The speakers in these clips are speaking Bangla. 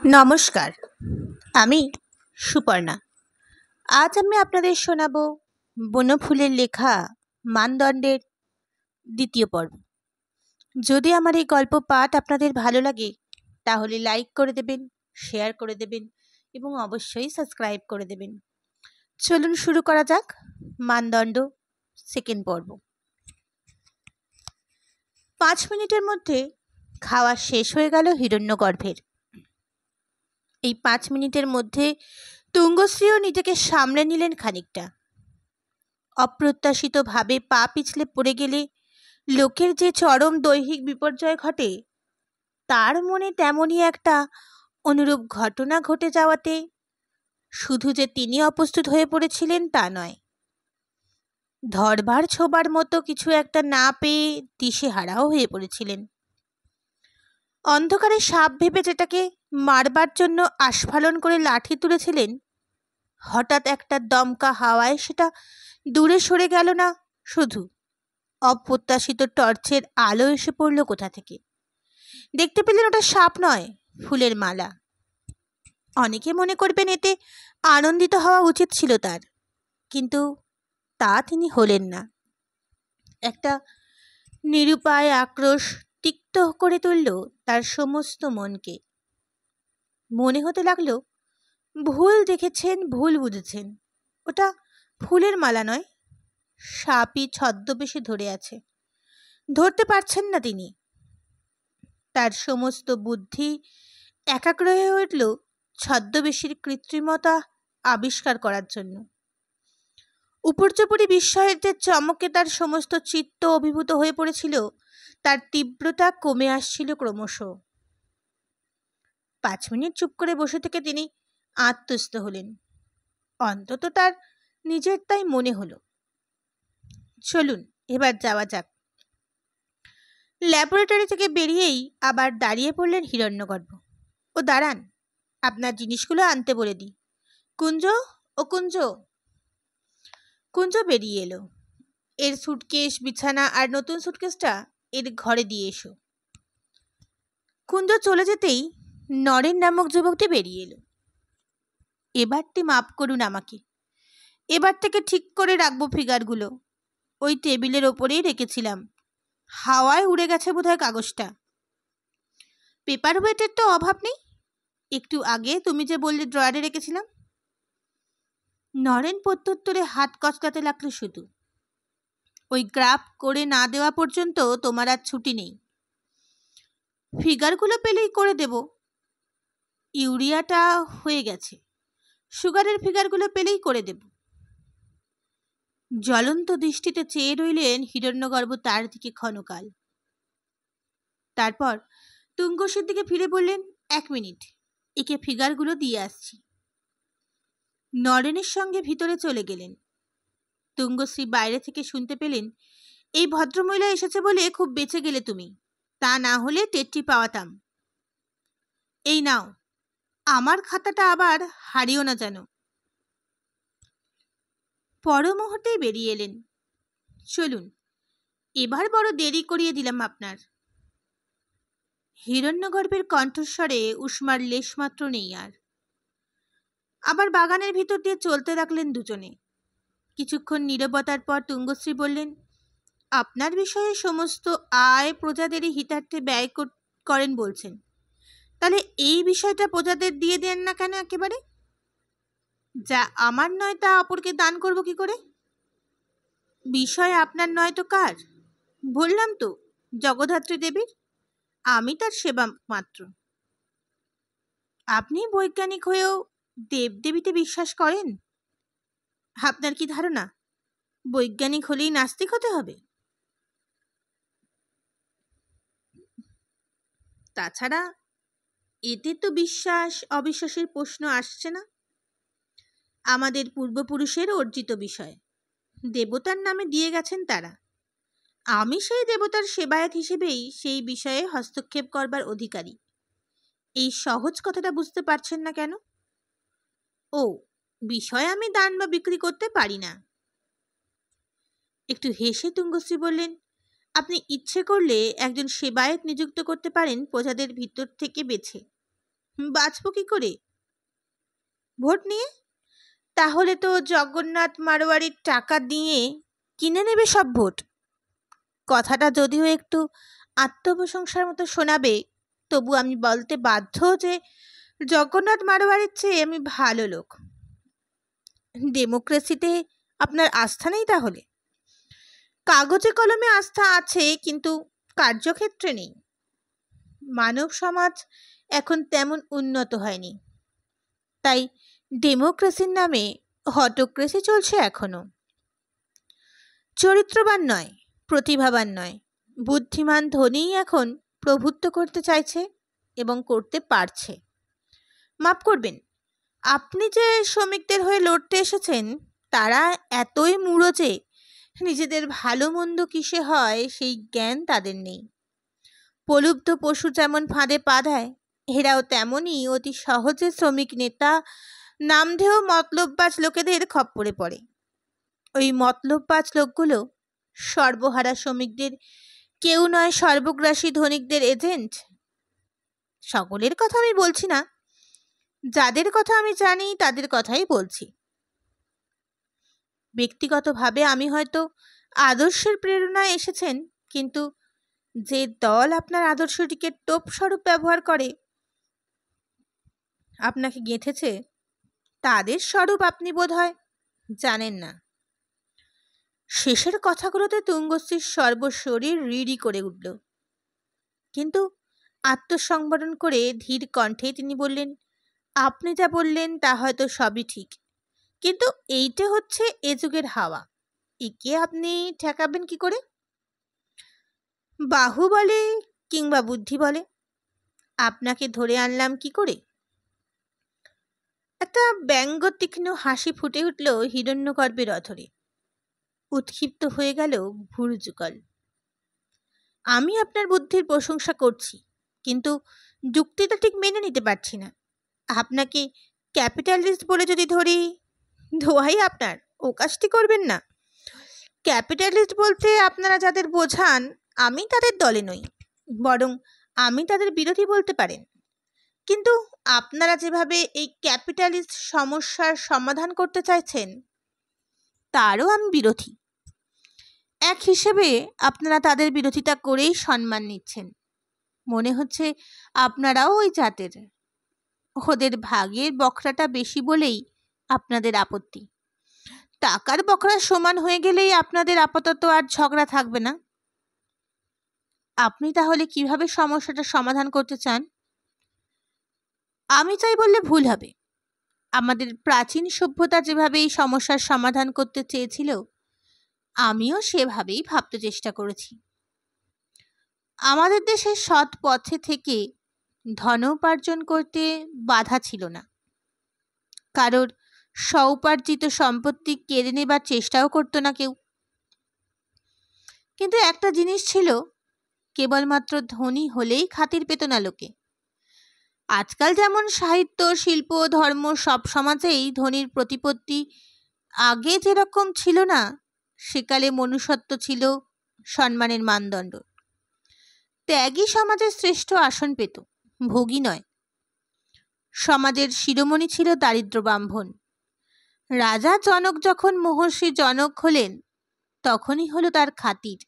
নমস্কার, আমি সুপর্ণা। আজ আমি আপনাদের শোনাব বনফুলের লেখা মানদণ্ডের দ্বিতীয় পর্ব। যদি আমার এই গল্প পাঠ আপনাদের ভালো লাগে তাহলে লাইক করে দেবেন, শেয়ার করে দেবেন এবং অবশ্যই সাবস্ক্রাইব করে দেবেন। চলুন শুরু করা যাক মানদণ্ড সেকেন্ড পর্ব। 5 মিনিটের মধ্যে খাওয়া শেষ হয়ে গেল হিরণ্যগর্ভের। এই 5 মিনিটের মধ্যে তুঙ্গশ্রীও নিজেকে সামলে নিলেন খানিকটা। অপ্রত্যাশিতভাবে পা পিছলে পড়ে গেলে লোকের যে চরম দৈহিক বিপর্যয় ঘটে, তার মনে তেমনই একটা অনুরূপ ঘটনা ঘটে যাওয়াতে শুধু যে তিনি অপ্রস্তুত হয়ে পড়েছিলেন তা নয়, ধরবার ছোবার মতো কিছু একটা না পেয়ে দিশেহারাও হয়ে পড়েছিলেন। অন্ধকারে সাপ ভেবে যেটাকে মারবার জন্য আস্ফালন করে লাঠি তুলেছিলেন, হঠাৎ একটা দমকা হাওয়ায় সেটা দূরে সরে গেল না, শুধু অপ্রত্যাশিত টর্চের আলো এসে পড়ল কোথা থেকে। দেখতে পেলেন ওটা সাপ নয়, ফুলের মালা। অনেকে মনে করবেন এতে আনন্দিত হওয়া উচিত ছিল তার, কিন্তু তা তিনি হলেন না। একটা নিরুপায় আক্রোশ তিক্ত করে তুলল তার সমস্ত মনকে। মনে হতে লাগলো ভুল দেখেছেন, ভুল বুঝেছেন। ওটা ফুলের মালা নয়, সাপই ছদ্মবেশে ধরে আছে। ধরতে পারছেন না তিনি। তার সমস্ত বুদ্ধি একাগ্র হয়ে উঠল ছদ্মবেশীর কৃত্রিমতা আবিষ্কার করার জন্য। উপর্যুপরি বিস্ময়ের যে চমকে তার সমস্ত চিত্ত অভিভূত হয়ে পড়েছিল, তার তীব্রতা কমে আসছিল ক্রমশ। 5 মিনিট চুপ করে বসে থেকে তিনি আত্মস্থ হলেন, অন্তত তার নিজের তাই মনে হলো। চলুন এবার যাওয়া যাক। ল্যাবরেটরি থেকে বেরিয়েই আবার দাঁড়িয়ে পড়লেন হিরণ্যগর্ভ। ও দাঁড়ান, আপনার জিনিসগুলো আনতে বলে দিই। কুঞ্জ, ও কুঞ্জ। কুঞ্জ বেরিয়ে এলো। এর সুটকেস, বিছানা আর নতুন সুটকেসটা এর ঘরে দিয়ে এসো। কুঞ্জ চলে যেতেই নরেন নামক যুবকটি বেরিয়ে এলো। এবারটি মাপ করুন আমাকে, এবার থেকে ঠিক করে রাখবো ফিগারগুলো। ওই টেবিলের ওপরেই রেখেছিলাম, হাওয়ায় উড়ে গেছে বোধহয় কাগজটা। পেপার ওয়েটের তো অভাব নেই। একটু আগে তুমি যে বললে ড্রয়ারে রেখেছিলাম। নরেন প্রত্যুত্তরে হাত কচলাতে লাগলো শুধু। ওই গ্রাফ করে না দেওয়া পর্যন্ত তোমার আর ছুটি নেই। ফিগারগুলো পেলেই করে দেব। ইউরিয়াটা হয়ে গেছে, সুগারের ফিগারগুলো পেলেই করে দেব। জ্বলন্ত দৃষ্টিতে চেয়ে রইলেন হিরণ্যগর্ভ তার দিকে ক্ষণকাল। তারপর তুঙ্গশ্রীর দিকে ফিরে বললেন, 1 মিনিট, একে ফিগারগুলো দিয়ে আসছি। নরেনের সঙ্গে ভিতরে চলে গেলেন। তুঙ্গশ্রী বাইরে থেকে শুনতে পেলেন, এই ভদ্রমহিলা এসেছে বলে খুব বেঁচে গেলে তুমি, তা না হলে টেটটি পাওয়াতাম। এই নাও, আমার খাতাটা আবার হারিও না যেন। পর মুহূর্তেই বেরিয়ে এলেন। চলুন, এবার বড় দেরি করিয়ে দিলাম আপনার। হিরণ্যগর্ভের কণ্ঠস্বরে উষ্মার লেশমাত্র নেই আর। আবার বাগানের ভিতর দিয়ে চলতে লাগলেন দুজনে। কিছুক্ষণ নীরবতার পর তুঙ্গশ্রী বললেন, আপনার বিষয়ে সমস্ত আয় প্রজাদেরই হিতার্থে ব্যয় করেন বলছেন, তাহলে এই বিষয়টা প্রজাদের দিয়ে দেন না কেন একেবারে? যা আমার নয় তা অপরকে দান করব কি করে? বিষয় আপনার নয় তো কার? বললাম তো, জগদ্ধাত্রী দেবীর। আমি তার সেবা মাত্র। আপনি বৈজ্ঞানিক হয়েও দেবদেবীতে বিশ্বাস করেন? আপনার কি ধারণা বৈজ্ঞানিক হলেই নাস্তিক হতে হবে? তাছাড়া এতে তো বিশ্বাস অবিশ্বাসের প্রশ্ন আসছে না। আমাদের পূর্বপুরুষের অর্জিত বিষয়, দেবতার নামে দিয়ে গেছেন তারা। আমি সেই দেবতার সেবায়েত হিসেবেই সেই বিষয়ে হস্তক্ষেপ করবার অধিকারী। এই সহজ কথাটা বুঝতে পারছেন না কেন? ও, বিষয় আমি দান বা বিক্রি করতে পারি না। একটু হেসে তুঙ্গশ্রী বললেন, আপনি ইচ্ছে করলে একজন সেবায়েত নিযুক্ত করতে পারেন প্রজাদের ভিতর থেকে বেছে। বাঁচব কি করে? ভোট নিয়ে? তাহলে তো জগন্নাথ মারোয়ারির টাকা দিয়ে কিনে নেবে সব ভোট। কথাটা যদিও একটু আত্মপ্রশংসার মতো শোনাবে, তবু আমি বলতে বাধ্য যে জগন্নাথ মারোয়ারির চেয়ে আমি ভালো লোক। ডেমোক্রেসিতে আপনার আস্থা নেই তাহলে? কাগজে কলমে আস্থা আছে, কিন্তু কার্যক্ষেত্রে নেই। মানব সমাজ এখন তেমন উন্নত হয়নি, তাই ডেমোক্রেসির নামে হটোক্রেসি চলছে এখনো। চরিত্রবান নয়, প্রতিভাবান নয়, বুদ্ধিমান ধনীই এখন প্রভুত্ব করতে চাইছে এবং করতে পারছে। মাফ করবেন, আপনি যে শ্রমিকদের হয়ে লড়তে এসেছেন তারা এতই মূঢ় যে নিজেদের ভালো মন্দ কিসে হয় সেই জ্ঞান তাদের নেই। প্রলুব্ধ পশু যেমন ফাঁদে পা দেয়, এরাও তেমনই অতি সহজে শ্রমিক নেতা নামধেয় মতলববাজ লোকেদের খপ্পরে পড়ে। ওই মতলববাজ লোকগুলো সর্বহারা শ্রমিকদের কেউ নয়, সর্বগ্রাসী ধনিকদের এজেন্ট। সকলের কথা আমি বলছি না, যাদের কথা আমি জানি তাদের কথাই বলছি। ব্যক্তিগতভাবে আমি হয়তো আদর্শের প্রেরণায় এসেছেন, কিন্তু যে দল আপনার আদর্শটিকে টোপ স্বরূপ ব্যবহার করে আপনাকে গেঁথেছে, তাদের স্বরূপ আপনি বোধহয় জানেন না। শেষের কথাগুলোতে তুঙ্গশ্রীর সর্বশরীর রিড়ি করে উঠল, কিন্তু আত্মসংবরণ করে ধীর কণ্ঠে তিনি বললেন, আপনি যা বললেন তা হয়তো সবই ঠিক, কিন্তু এইটা হচ্ছে এ যুগের হাওয়া, একে আপনি ঠেকাবেন কি করে? বাহু বলে কিংবা বুদ্ধি বলে, আপনাকে ধরে আনলাম কি করে? একটা ব্যঙ্গ তীক্ষ্ণ হাসি ফুটে উঠল হিরণ্যগর্ভের অধরে। উৎক্ষিপ্ত হয়ে গেল ভুরু যুগল। আমি আপনার বুদ্ধির প্রশংসা করছি, কিন্তু যুক্তিটা ঠিক মেনে নিতে পারছি না। আপনাকে ক্যাপিটালিস্ট বলে যদি ধরি, দোহাই আপনার, ও কাজটি করবেন না। ক্যাপিটালিস্ট বলতে আপনারা যাদের বোঝান আমি তাদের দলে নই, বরং আমি তাদের বিরোধী বলতে পারেন। কিন্তু আপনারা যেভাবে এই ক্যাপিটালিস্ট সমস্যার সমাধান করতে চাইছেন তারও আমি বিরোধী। এক হিসেবে আপনারা তাদের বিরোধিতা করেই সম্মান নিচ্ছেন। মনে হচ্ছে আপনারাও ওই জাতের। ওদের ভাগের বকরাটা বেশি বলেই আপনাদের আপত্তি। টাকার বকরা সমান হয়ে গেলেই আপনাদের আপাতত আর ঝগড়া থাকবে না। আপনি তাহলে কিভাবে সমস্যাটা সমাধান করতে চান? আমি চাই বললে ভুল হবে। আমাদের প্রাচীন সভ্যতা যেভাবে এই সমস্যার সমাধান করতে চেয়েছিল, আমিও সেভাবেই ভাবতে চেষ্টা করেছি। আমাদের দেশে সৎ পথে থেকে ধন উপার্জন করতে বাধা ছিল না। কারোর স্বউপার্জিত সম্পত্তি কেড়ে নেবার চেষ্টাও করতো না কেউ। কিন্তু একটা জিনিস ছিল, কেবলমাত্র ধনী হলেই খাতির পেত না লোকে। আজকাল যেমন সাহিত্য, শিল্প, ধর্ম সব সমাজেই ধনীর প্রতিপত্তি আগে যেরকম ছিল না, সেকালে মনুষ্যত্ব ছিল সম্মানের মানদণ্ড। ত্যাগী সমাজের শ্রেষ্ঠ আসন পেত, ভোগী নয়। সমাজের শিরোমণি ছিল দারিদ্র ব্রাহ্মণ। রাজা জনক যখন মহর্ষি জনক হলেন, তখনই হলো তার খাতির।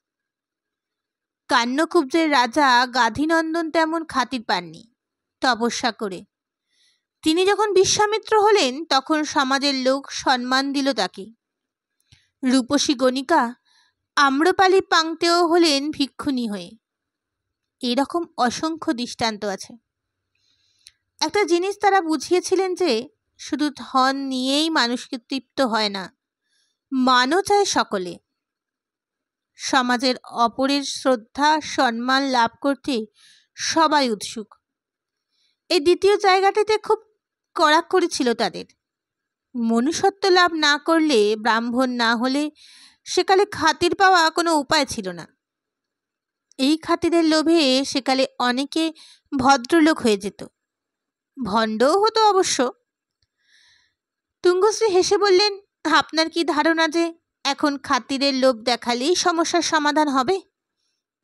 কান্যকুব্জের রাজা গাধিনন্দন তেমন খাতির পাননি তপস্যা করে। তিনি যখন বিশ্বামিত্র হলেন, তখন সমাজের লোক সম্মান দিল তাকে। রূপসী গণিকা আম্রপালি পাংতেও হলেন ভিক্ষুণী হয়ে। এরকম অসংখ্য দৃষ্টান্ত আছে। একটা জিনিস তারা বুঝিয়েছিলেন যে শুধু ধন নিয়েই মানুষকে তৃপ্ত হয় না, মানও চায় সকলে। সমাজের অপরের শ্রদ্ধা সম্মান লাভ করতে সবাই উৎসুক। এই দ্বিতীয় জায়গাটিতে খুব কড়াকড়ি ছিল তাদের। মনুষ্যত্ব লাভ না করলে, ব্রাহ্মণ না হলে সেকালে খাতির পাওয়া কোনো উপায় ছিল না। এই খাতিরের লোভে সেকালে অনেকে ভদ্রলোক হয়ে যেত, ভণ্ডও হতো অবশ্য। তুঙ্গশ্রী হেসে বললেন, আপনার কি ধারণা যে এখন খাতিরের লোভ দেখালেই সমস্যার সমাধান হবে?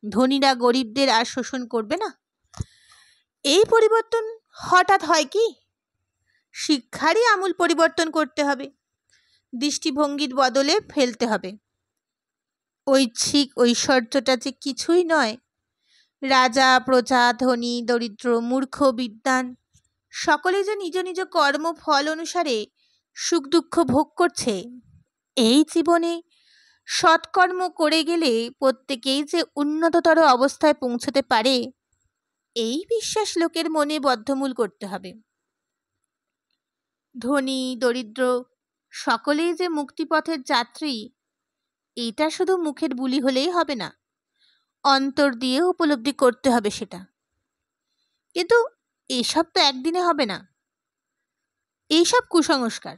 ধনীরা গরিবদের আর শোষণ করবে না? এই পরিবর্তন হঠাৎ হয় কি? শিক্ষারই আমূল পরিবর্তন করতে হবে, দৃষ্টিভঙ্গির বদলে ফেলতে হবে। ঐচ্ছিক ঐশ্বর্যটা যে কিছুই নয়। রাজা প্রজা, ধনী দরিদ্র, মূর্খ বিদ্বান সকলে যে নিজ নিজ কর্ম ফল অনুসারে সুখ দুঃখ ভোগ করছে। এই জীবনে সৎকর্ম করে গেলে প্রত্যেকেই যে উন্নততর অবস্থায় পৌঁছতে পারে, এই বিশ্বাস লোকের মনে বদ্ধমূল করতে হবে। ধনী দরিদ্র সকলেই যে মুক্তিপথের যাত্রী, এটা শুধু মুখের বুলি হলেই হবে না, অন্তর দিয়ে উপলব্ধি করতে হবে সেটা। কিন্তু এসব তো একদিনে হবে না। এইসব কুসংস্কার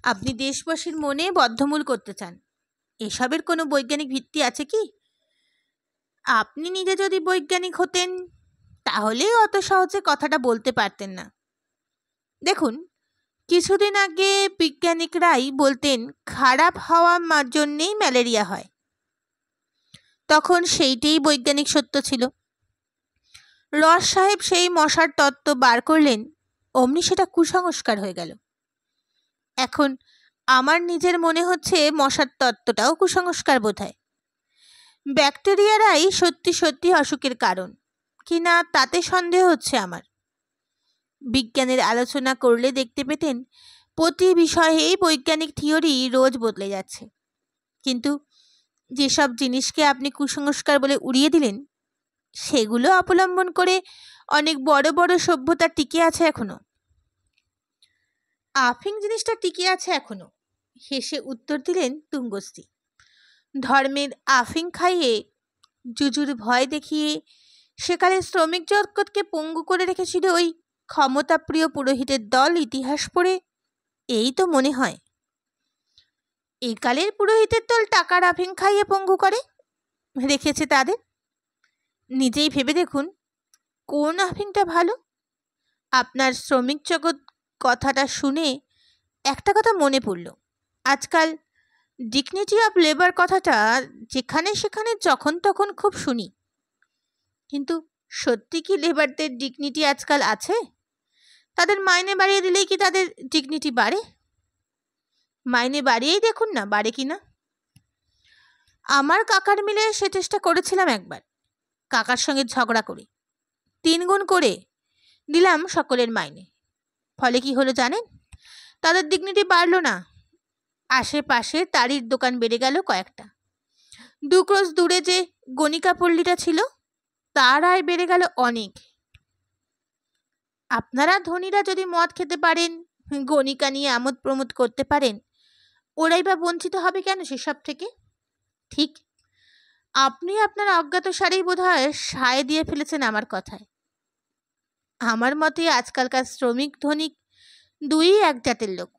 আপনি দেশবাসীর মনে বদ্ধমূল করতে চান, এসবের কোনো বৈজ্ঞানিক ভিত্তি আছে কি? আপনি নিজে যদি বৈজ্ঞানিক হতেন তাহলে অত সহজে কথাটা বলতে পারতেন না। দেখুন, কিছুদিন আগে বিজ্ঞানিকরাই বলতেন খারাপ হাওয়ার জন্যেই ম্যালেরিয়া হয়। তখন সেইটাই বৈজ্ঞানিক সত্য ছিল। রস সাহেব সেই মশার তত্ত্ব বার করলেন, অমনি সেটা কুসংস্কার হয়ে গেল। এখন আমার নিজের মনে হচ্ছে মশার তত্ত্বটাও কুসংস্কার বোধহয়। ব্যাকটেরিয়ারাই সত্যি সত্যি অসুখের কারণ কিনা তাতে সন্দেহ হচ্ছে আমার। বিজ্ঞানের আলোচনা করলে দেখতে পেতেন প্রতি বিষয়েই বৈজ্ঞানিক থিওরি রোজ বদলে যাচ্ছে। কিন্তু যেসব জিনিসকে আপনি কুসংস্কার বলে উড়িয়ে দিলেন, সেগুলো অবলম্বন করে অনেক বড় বড় সভ্যতা টিকে আছে এখনো। আফিং জিনিসটা টিকে আছে এখনো, হেসে উত্তর দিলেন তুঙ্গস্তি। ধর্মের আফিং খাইয়ে জুজুর ভয় দেখিয়ে সেকালে শ্রমিক জগৎকে পঙ্গু করে রেখেছিল ওই ক্ষমতাপ্রিয় পুরোহিতের দল ইতিহাস পড়ে এই তো মনে হয়। একালের পুরোহিতের দল টাকার আফিং খাইয়ে পঙ্গু করে রেখেছে তাদের। নিজেই ভেবে দেখুন কোন আফিংটা ভালো। আপনার শ্রমিক জগৎ কথাটা শুনে একটা কথা মনে পড়ল। আজকাল ডিগনিটি অফ লেবার কথাটা যেখানে সেখানে যখন তখন খুব শুনি, কিন্তু সত্যি কি লেবারদের ডিগনিটি আজকাল আছে? তাদের মাইনে বাড়িয়ে দিলেই কি তাদের ডিগনিটি বাড়ে? মাইনে বাড়িয়েই দেখুন না বাড়ে কি না। আমার কাকার মিলে সে চেষ্টা করেছিলাম একবার, কাকার সঙ্গে ঝগড়া করে 3 গুণ করে দিলাম সকলের মাইনে। ফলে কি হলো জানেন? তাদের ডিগনিটি বাড়লো না, আশেপাশে তারির দোকান বেড়ে গেল কয়েকটা। 2 ক্রোশ দূরে যে গণিকা পল্লীটা ছিল তার আয় বেড়ে গেল অনেক। আপনারা ধনীরা যদি মদ খেতে পারেন, গণিকা নিয়ে আমোদ প্রমোদ করতে পারেন, ওরাই বা বঞ্চিত হবে কেন সেসব থেকে? ঠিক আপনি আপনার অজ্ঞাত সারেই বোধহয় সায় দিয়ে ফেলেছেন আমার কথায়। আমার মতে আজকালকার শ্রমিক ধনিক দুই এক জাতের লোক,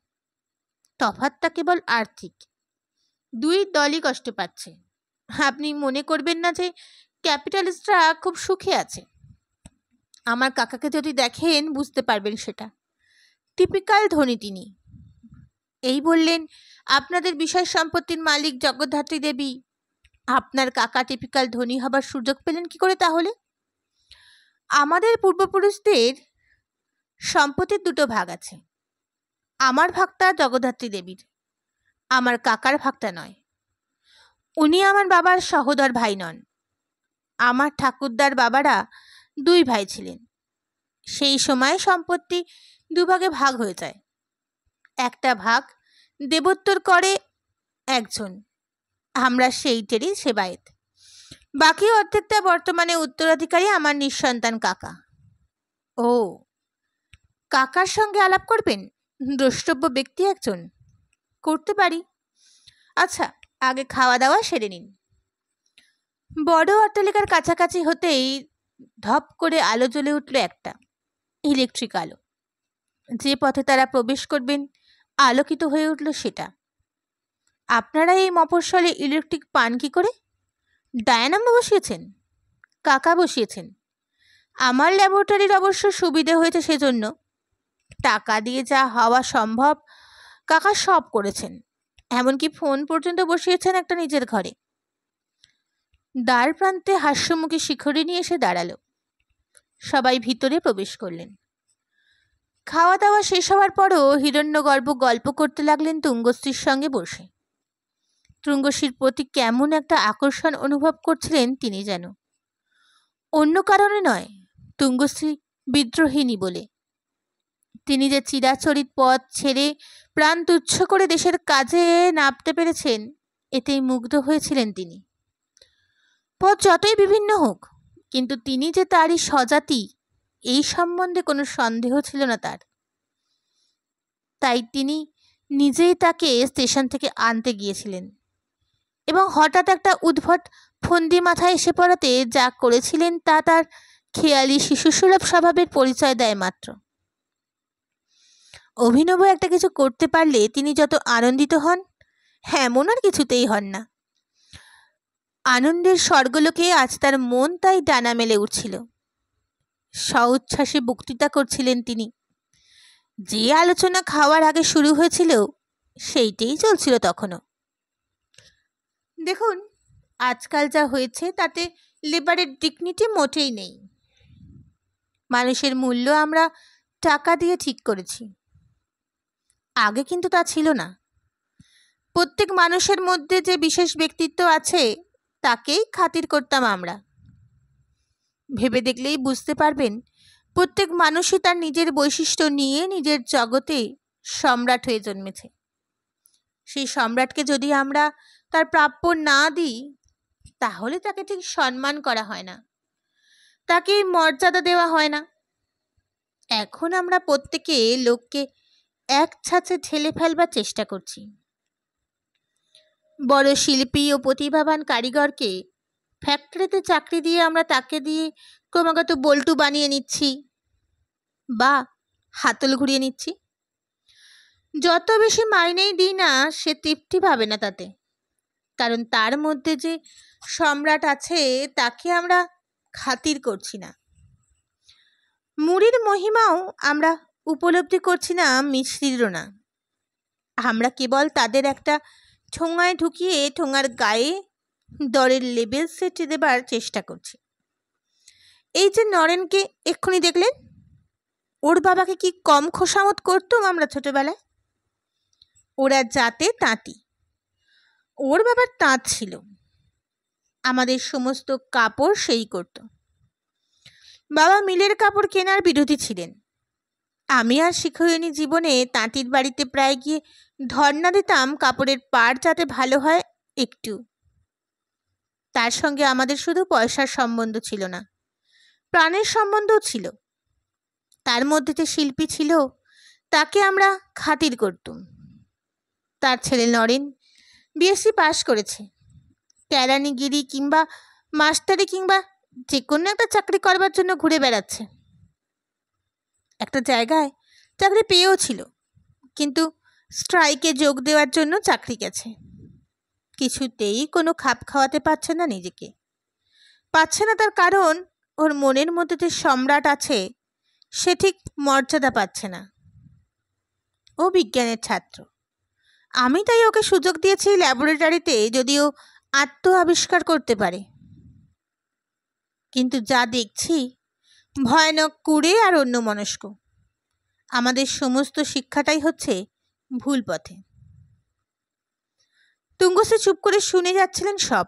তফাৎটা কেবল আর্থিক। 2 দলই কষ্ট পাচ্ছে। আপনি মনে করবেন না যে ক্যাপিটালিস্টরা খুব সুখে আছে। আমার কাকাকে যদি দেখেন বুঝতে পারবেন সেটা। টিপিক্যাল ধনী তিনি। এই বললেন আপনাদের বিষয় সম্পত্তির মালিক জগদ্ধাত্রী দেবী। আপনার কাকা টিপিক্যাল ধনী হবার সুযোগ পেলেন কি করে তাহলে? আমাদের পূর্বপুরুষদের সম্পত্তির 2টো ভাগ আছে। আমার ভাগটা জগদ্ধাত্রী দেবীর, আমার কাকার ভাগটা নয়। উনি আমার বাবার সহোদর ভাই নন। আমার ঠাকুরদার বাবারা 2 ভাই ছিলেন। সেই সময় সম্পত্তি 2 ভাগে ভাগ হয়ে যায়। একটা ভাগ দেবোত্তর করে একজন, আমরা সেইটেরই সেবায়েত। বাকি অর্ধেকটা বর্তমানে উত্তরাধিকারী আমার নিঃসন্তান কাকা। ও, কাকার সঙ্গে আলাপ করবেন? দ্রষ্টব্য ব্যক্তি একজন। করতে পারি। আচ্ছা, আগে খাওয়া দাওয়া সেরে নিন। বড় অট্টালিকার কাছাকাছি হতেই ধপ করে আলো জ্বলে উঠল একটা, ইলেকট্রিক আলো। যে পথে তারা প্রবেশ করবেন আলোকিত হয়ে উঠল সেটা। আপনারা এই মফস্বলে ইলেকট্রিক পান কি করে? ডায়নামো বসিয়েছেন? কাকা বসিয়েছেন। আমার ল্যাবরেটরির অবশ্য সুবিধে হয়েছে সেজন্য। টাকা দিয়ে যা হওয়া সম্ভব কাকা সব করেছেন, এমনকি ফোন পর্যন্ত বসিয়েছেন একটা নিজের ঘরে। দ্বার প্রান্তে হাস্যমুখী শিখরিণী এসে দাঁড়ালো। সবাই ভিতরে প্রবেশ করলেন। খাওয়া দাওয়া শেষ হওয়ার পরও হিরণ্যগর্ভ গল্প করতে লাগলেন তুঙ্গশ্রীর সঙ্গে বসে। তুঙ্গশ্রীর প্রতি কেমন একটা আকর্ষণ অনুভব করছিলেন তিনি যেন, অন্য কারণে নয়, তুঙ্গশ্রী বিদ্রোহিণী বলে। তিনি যে চিরাচরিত পথ ছেড়ে প্রাণ তুচ্ছ করে দেশের কাজে নামতে পেরেছেন, এতেই মুগ্ধ হয়েছিলেন তিনি। পথ যতই বিভিন্ন হোক, কিন্তু তিনি যে তারই স্বজাতি, এই সম্বন্ধে কোনো সন্দেহ ছিল না তার। তাই তিনি নিজেই তাকে স্টেশন থেকে আনতে গিয়েছিলেন এবং হঠাৎ একটা উদ্ভট ফন্দি মাথায় এসে পড়াতে যা করেছিলেন তা তার খেয়ালি শিশুসুলভ স্বভাবের পরিচয় দেয় মাত্র। অভিনব একটা কিছু করতে পারলে তিনি যত আনন্দিত হন, এমন আর কিছুতেই হন না। আনন্দের স্বর্গলোকে আজ তার মন তাই ডানা মেলে উঠছিল। স্বউচ্ছ্বাসে বক্তৃতা করছিলেন তিনি। যে আলোচনা খাওয়ার আগে শুরু হয়েছিল, সেইটাই চলছিল তখনও। দেখুন, আজকাল যা হয়েছে তাতে লেবারের ডিগনিটি মোটেই নেই। মানুষের মূল্য আমরা টাকা দিয়ে ঠিক করেছি, আগে কিন্তু তা ছিল না। প্রত্যেক মানুষের মধ্যে যে বিশেষ ব্যক্তিত্ব আছে, তাকেই খাতির করতাম আমরা। ভেবে দেখলেই বুঝতে পারবেন, প্রত্যেক মানুষই তার নিজের বৈশিষ্ট্য নিয়ে নিজের জগতে সম্রাট হয়ে জন্মেছে। সেই সম্রাটকে যদি আমরা তার প্রাপ্য না দিই, তাহলে তাকে ঠিক সম্মান করা হয় না, তাকে মর্যাদা দেওয়া হয় না। এখন আমরা প্রত্যেকে লোককে এক ছাঁচে ঢেলে ফেলবার চেষ্টা করছি। বড় শিল্পী ও প্রতিভাবান কারিগরকে ফ্যাক্টরিতে চাকরি দিয়ে আমরা তাকে দিয়ে ক্রমাগত বল্টু বানিয়ে নিচ্ছি বা হাতল ঘুরিয়ে নিচ্ছি। যত বেশি মাইনেই দিই না, সে তৃপ্তি পাবে না তাতে, কারণ তার মধ্যে যে সম্রাট আছে তাকে আমরা খাতির করছি না। মুড়ির মহিমাও আমরা উপলব্ধি করছি না, মিছরিরও না। আমরা কেবল তাদের একটা ঠোঙায় ঢুকিয়ে ঠোঙার গায়ে দরের লেবেল সেটে দেবার চেষ্টা করছি। এই যে নরেনকে এক্ষুনি দেখলেন, ওর বাবাকে কি কম খোসামত করতাম আমরা ছোটবেলায়। ওরা জাতে তাঁতি, ওর বাবার তাঁত ছিল, আমাদের সমস্ত কাপড় সেই করত। বাবা মিলের কাপড় কেনার বিরোধী ছিলেন। আমি আর শিক্ষয়িনী জীবনে তাঁতির বাড়িতে প্রায় গিয়ে ধর্ণা দিতাম কাপড়ের পাড় যাতে ভালো হয় একটু। তার সঙ্গে আমাদের শুধু পয়সার সম্বন্ধ ছিল না, প্রাণের সম্বন্ধও ছিল। তার মধ্যে যে শিল্পী ছিল, তাকে আমরা খাতির করতুম। তার ছেলে নরেন বিএসসি পাশ করেছে, কেরানিগিরি কিংবা মাস্টারি কিংবা যে কোনো একটা চাকরি করবার জন্য ঘুরে বেড়াচ্ছে। একটা জায়গায় চাকরি পেয়েও ছিল, কিন্তু স্ট্রাইকে যোগ দেওয়ার জন্য চাকরি গেছে। কিছুতেই কোনো খাপ খাওয়াতে পারছে না নিজেকে। পাচ্ছে না তার কারণ, ওর মনের মধ্যে যে সম্রাট আছে সে ঠিক মর্যাদা পাচ্ছে না। ও বিজ্ঞানের ছাত্র, আমি তাই ওকে সুযোগ দিয়েছি ল্যাবরেটরিতে যদিও আত্ম আবিষ্কার করতে পারে। কিন্তু যা দেখছি, ভয়ানক কুড়ে আর অন্যমনস্ক। আমাদের সমস্ত শিক্ষাটাই হচ্ছে ভুল পথে। তুঙ্গশ্রী চুপ করে শুনে যাচ্ছিলেন সব।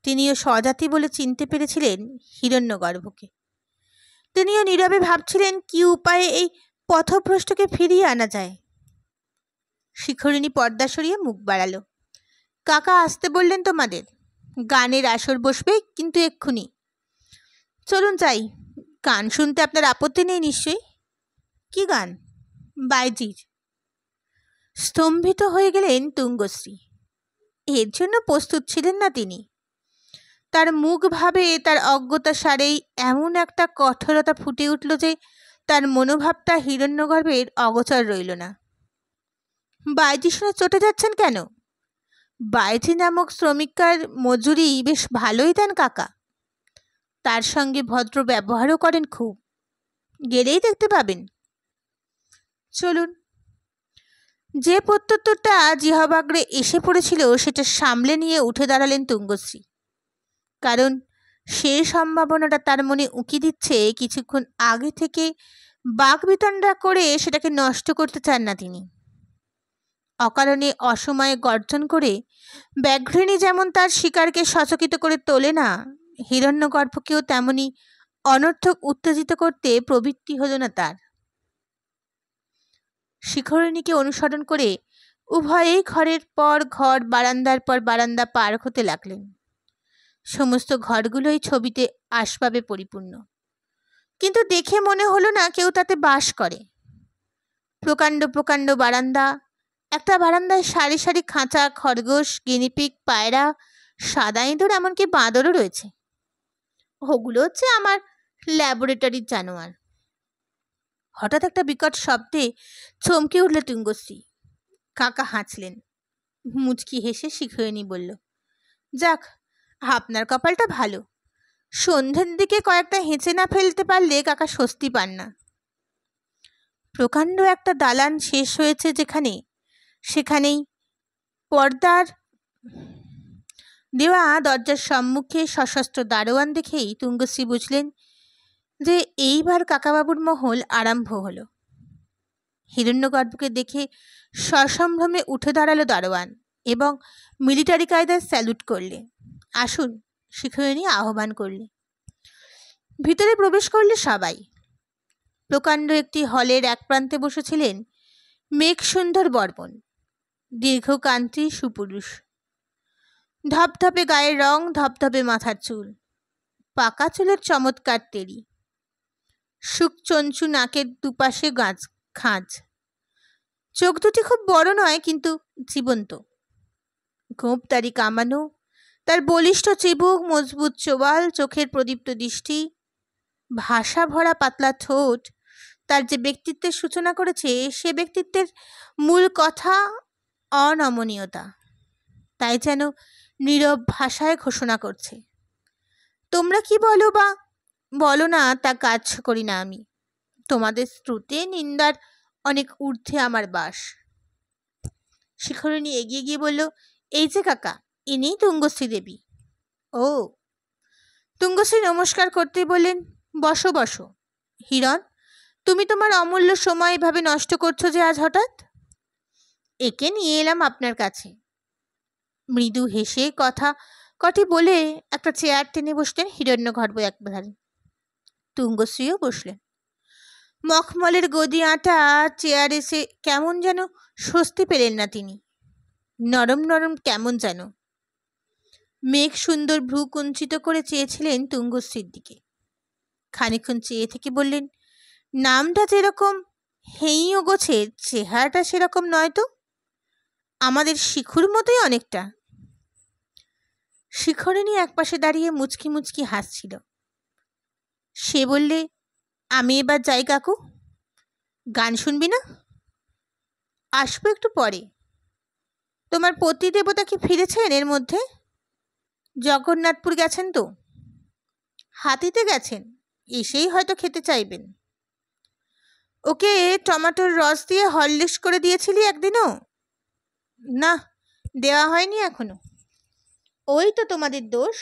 তিনিও স্বজাতি বলে চিনতে পেরেছিলেন হিরণ্যগর্ভকে। তিনিও নীরবে ভাবছিলেন কি উপায়ে এই পথভ্রষ্টকে ফিরিয়ে আনা যায়। শিখরিণী পর্দা সরিয়ে মুখ বাড়ালো। কাকা আসতে বললেন তোমাদের, গানের আসর বসবে কিন্তু এক্ষুনি। চলুন যাই। গান শুনতে আপনার আপত্তি নেই নিশ্চয়ই? কি গান? বাইজির। স্তম্ভিত হয়ে গেলেন তুঙ্গশ্রী। এর জন্য প্রস্তুত ছিলেন না তিনি। তার মুখ ভাবে তার অজ্ঞতা সারেই এমন একটা কঠোরতা ফুটে উঠল যে তার মনোভাবটা হিরণ্যগর্ভের অগোচর রইল না। বাইজি শুনে চটে যাচ্ছেন কেন? বাইজি নামক শ্রমিককার মজুরি বেশ ভালোই দেন কাকা। তার সঙ্গে ভদ্র ব্যবহারও করেন খুব, গেলেই দেখতে পাবেন। চলুন। যে প্রত্যুত্তরটা জিহ্বাগ্রে এসে পড়েছিল সেটা সামলে নিয়ে উঠে দাঁড়ালেন তুঙ্গশ্রী। কারণ সে সম্ভাবনাটা তার মনে উঁকি দিচ্ছে কিছুক্ষণ আগে থেকে বাকবিতণ্ডা করে সেটাকে নষ্ট করতে চান না তিনি। অকারণে অসময়ে গর্জন করে ব্যাঘ্রিণী যেমন তার শিকারকে সচকিত করে তোলে না, হিরণ্যগর্ভকেও তেমনি অনর্থক উত্তেজিত করতে প্রবৃত্তি হল না তার। শিখরিণীকে অনুসরণ করে উভয়েই ঘরের পর ঘর, বারান্দার পর বারান্দা পার হতে লাগলেন। সমস্ত ঘরগুলোই ছবিতে আসবাবে পরিপূর্ণ, কিন্তু দেখে মনে হলো না কেউ তাতে বাস করে। প্রকাণ্ড প্রকাণ্ড বারান্দা, একটা বারান্দায় সারি সারি খাঁচা, খরগোশ, গিনিপিগ, পায়রা, সাদা ইঁদুর, এমনকি বাঁদরও রয়েছে। ওগুলো হচ্ছে আমার ল্যাবরেটরির জানোয়ার। হঠাৎ একটা বিকট শব্দে চমকে উঠল তুঙ্গশ্রী। কাকা হাঁচলেন। মুচকি হেসে শিখরিণী বলল, যাক, আপনার কপালটা ভালো। সন্ধ্যের দিকে কয়েকটা হেঁচে না ফেলতে পারলে কাকা স্বস্তি পান না। প্রকাণ্ড একটা দালান শেষ হয়েছে যেখানে, সেখানেই পর্দার দেওয়া দরজার সম্মুখে সশস্ত্র দারোয়ান দেখেই তুঙ্গশ্রী বুঝলেন যে এইবার কাকাবাবুর মহল আরম্ভ হলো। হিরণ্যগর্ভকে দেখে সসম্ভ্রমে উঠে দাঁড়ালো দারোয়ান এবং মিলিটারি কায়দায় স্যালুট করলে। আসুন, শিখরিণী আহ্বান করলে। ভিতরে প্রবেশ করলে সবাই। প্রকাণ্ড একটি হলের এক প্রান্তে বসেছিলেন মেঘসুন্দর বর্মণ, দীর্ঘকান্তি সুপুরুষ। ধপধপে গায়ের রং, ধপধপে মাথার চুল, পাকা চুলের চমৎকার তেড়ি, শুকচঞ্চু নাকের দুপাশে খাঁজ। চোখ দুটি খুব বড় নয়, কিন্তু জীবন্ত। গোঁপ দাড়ি কামানো, তার বলিষ্ঠ চিবুক, মজবুত চোয়াল, চোখের প্রদীপ্ত দৃষ্টি, ভাষা ভরা পাতলা ঠোঁট তার যে ব্যক্তিত্বের সূচনা করেছে, সে ব্যক্তিত্বের মূল কথা অনমনীয়তা। তাই যেন নীরব ভাষায় ঘোষণা করছে, তোমরা কি বলো বা বলো না তা কাজ করি না আমি। তোমাদের শ্রুতে নিন্দার অনেক ঊর্ধ্বে আমার বাস। শিখরিণী এগিয়ে গিয়ে বলল, এই যে কাকা, ইনিই তুঙ্গশ্রী দেবী। ও। তুঙ্গশ্রী নমস্কার করতে বললেন, বসো বসো। হিরণ, তুমি তোমার অমূল্য সময় এভাবে নষ্ট করছো যে আজ হঠাৎ? একে নিয়ে এলাম আপনার কাছে। মৃদু হেসে কথা কটি বলে একটা চেয়ার টেনে বসলেন হিরণ্যগর্ভ একধারে। তুঙ্গশ্রীও বসলেন। মখমলের গদি আঁটা চেয়ার এসে কেমন যেন স্বস্তি পেলেন না তিনি। নরম নরম কেমন যেন। মেঘ সুন্দর ভ্রু কুঞ্চিত করে চেয়েছিলেন তুঙ্গশ্রীর দিকে। খানিক্ষণ চেয়ে থেকে বললেন, নামটা যেরকম হেঁইও গোছের, চেহারাটা সেরকম নয় তো। আমাদের শিখুর মতোই অনেকটা। শিখরিণী একপাশে দাঁড়িয়ে মুচকি মুচকি হাসছিল। সে বললে, আমি এবার যাই কাকু। গান শুনবি না? আসবো একটু পরে। তোমার পতি দেবতা কি ফিরেছেন এর মধ্যে? জগন্নাথপুর গেছেন তো? হাতিতে গেছেন, এসেই হয়তো খেতে চাইবেন। ওকে টমেটোর রস দিয়ে হরলিক্স করে দিয়েছিলি একদিনও? না, দেওয়া হয়নি এখনো। ওই তো তোমাদের দোষ,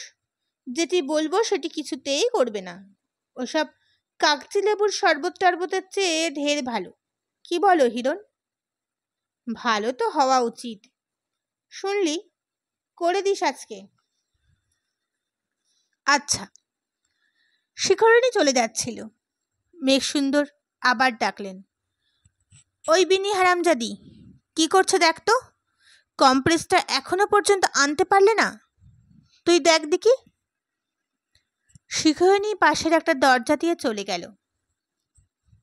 যেটি বলবো সেটি কিছুতেই করবে না। ওসব কাগজি লেবুর শরবত টরবতের চেয়ে ঢের ভালো। কি বলো হিরণ? ভালো তো হওয়া উচিত। শুনলি, করে দিস আজকে। আচ্ছা। শিখরিণী চলে যাচ্ছিল। মেঘসুন্দর আবার ডাকলেন, ওই বিনি হারামজাদি, কি করছো দেখ তো। কম্প্রেসটা এখনো পর্যন্ত আনতে পারলে না? তুই দেখ দেখি। শিখরিণী পাশের একটা দরজা দিয়ে চলে গেল।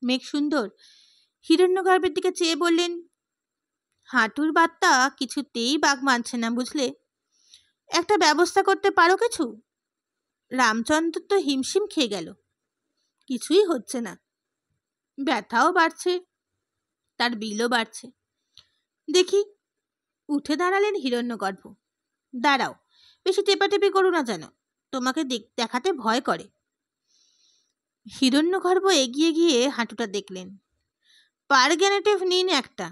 মেঘসুন্দর হিরণ্যগর্ভের দিকে চেয়ে বললেন, হাঁটুর বাত্তা কিছুতেই বাঘ মানছে না, বুঝলে? একটা ব্যবস্থা করতে পারো কিছু? রামচন্দ্র তো হিমশিম খেয়ে গেল, কিছুই হচ্ছে না। ব্যথাও বাড়ছে, তার বিলও বাড়ছে। দেখি। উঠে দাঁড়ালেন হিরণ্যগর্ভ। দাঁড়াও, বেশি টেপাটেপি করো না যেন, তোমাকে দেখাতে ভয় করে। হিরণ্যগর্ভ এগিয়ে গিয়ে হাঁটুটা দেখলেন। পারগ্যানেটিভ নিন একটা,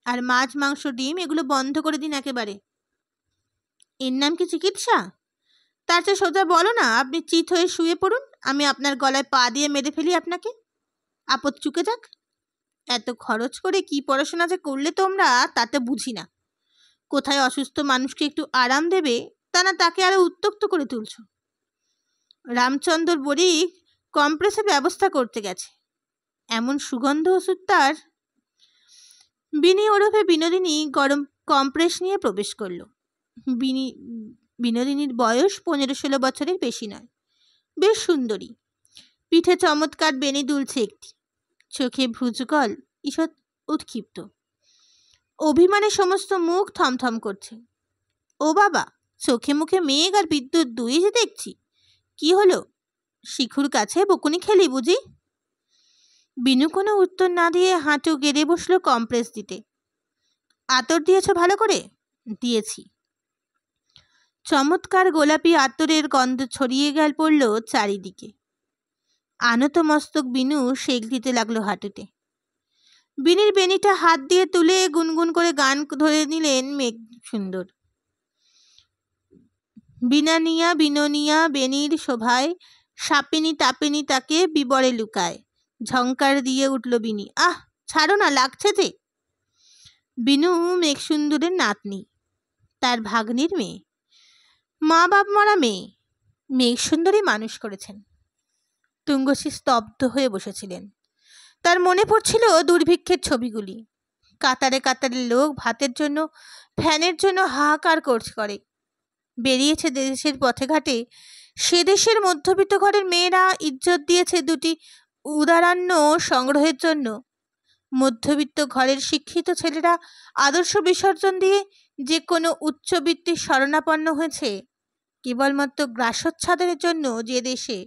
আর মাছ মাংস ডিম এগুলো বন্ধ করে দিন একেবারে। এর নাম কি চিকিৎসা? তার চেয়ে সোজা বলো না, আপনি চিত হয়ে শুয়ে পড়ুন, আমি আপনার গলায় পা দিয়ে মেরে ফেলি আপনাকে। আপদ চুকে যাক। এত খরচ করে কি পড়াশোনা যে করলে তোমরা তাতে বুঝি না। কোথায় অসুস্থ মানুষকে একটু আরাম দেবে তা না, তাকে আরো উত্তক্ত করে তুলছ। রামচন্দ্র বড়িক কম্প্রেসের ব্যবস্থা করতে গেছে, এমন সুগন্ধ ওষুধ তার। বিনি ওরফে বিনোদিনী গরম কম্প্রেস নিয়ে প্রবেশ করলো। বিনোদিনীর বয়স 15-16 বছরের বেশি নয়, বেশ সুন্দরী। পিঠে চমৎকার বেনি দুলছে একটি, চোখে ভ্রুজগল ঈষৎ উৎক্ষিপ্ত, অভিমানে সমস্ত মুখ থমথম করছে। ও বাবা, চোখে মুখে মেঘ আর বিদ্যুৎ দুই যে দেখছি। কি হলো, শিখুর কাছে বকুনি খেলি বুঝি? বিনু কোনো উত্তর না দিয়ে হাঁটু গেড়ে বসলো কম্প্রেস দিতে। আতর দিয়েছ ভালো করে? দিয়েছি। চমৎকার গোলাপি আতরের গন্ধ ছড়িয়ে পড়ল চারিদিকে। আনত মস্তক বিনু সেক দিতে লাগলো হাঁটুতে। বিনির বেনিটা হাত দিয়ে তুলে গুনগুন করে গান ধরে নিলেন মেঘ সুন্দর। বিনানিয়া বিনোনিয়া বেনির শোভায়, সাপিনী তাপিনী তাকে বিবরে লুকায়। ঝংকার দিয়ে উঠল বিনি। আহ, ছাড়ো না, লাগছে যে। বিনু মেঘ সুন্দরের নাতনি, তার ভাগ্নির মেয়ে, মা বাপ মরা মেয়ে। মেঘ সুন্দরী মানুষ করেছেন। তুঙ্গসী স্তব্ধ হয়ে বসেছিলেন। তার মনে পড়ছিল দুর্ভিক্ষের ছবিগুলি। কাতারে কাতারে লোক ভাতের জন্য, ফ্যানের জন্য হাহাকার করে বেরিয়েছে দেশের পথে ঘাটে। সে দেশের মধ্যবিত্ত ঘরের মেয়েরা ইজ্জত দিয়েছে দুটি উদারান্য সংগ্রহের জন্য। মধ্যবিত্ত ঘরের শিক্ষিত ছেলেরা আদর্শ বিসর্জন দিয়ে যে কোনো উচ্চবৃত্তির শরণাপন্ন হয়েছে কেবলমাত্র গ্রাসচ্ছাদনের জন্য। যে দেশে,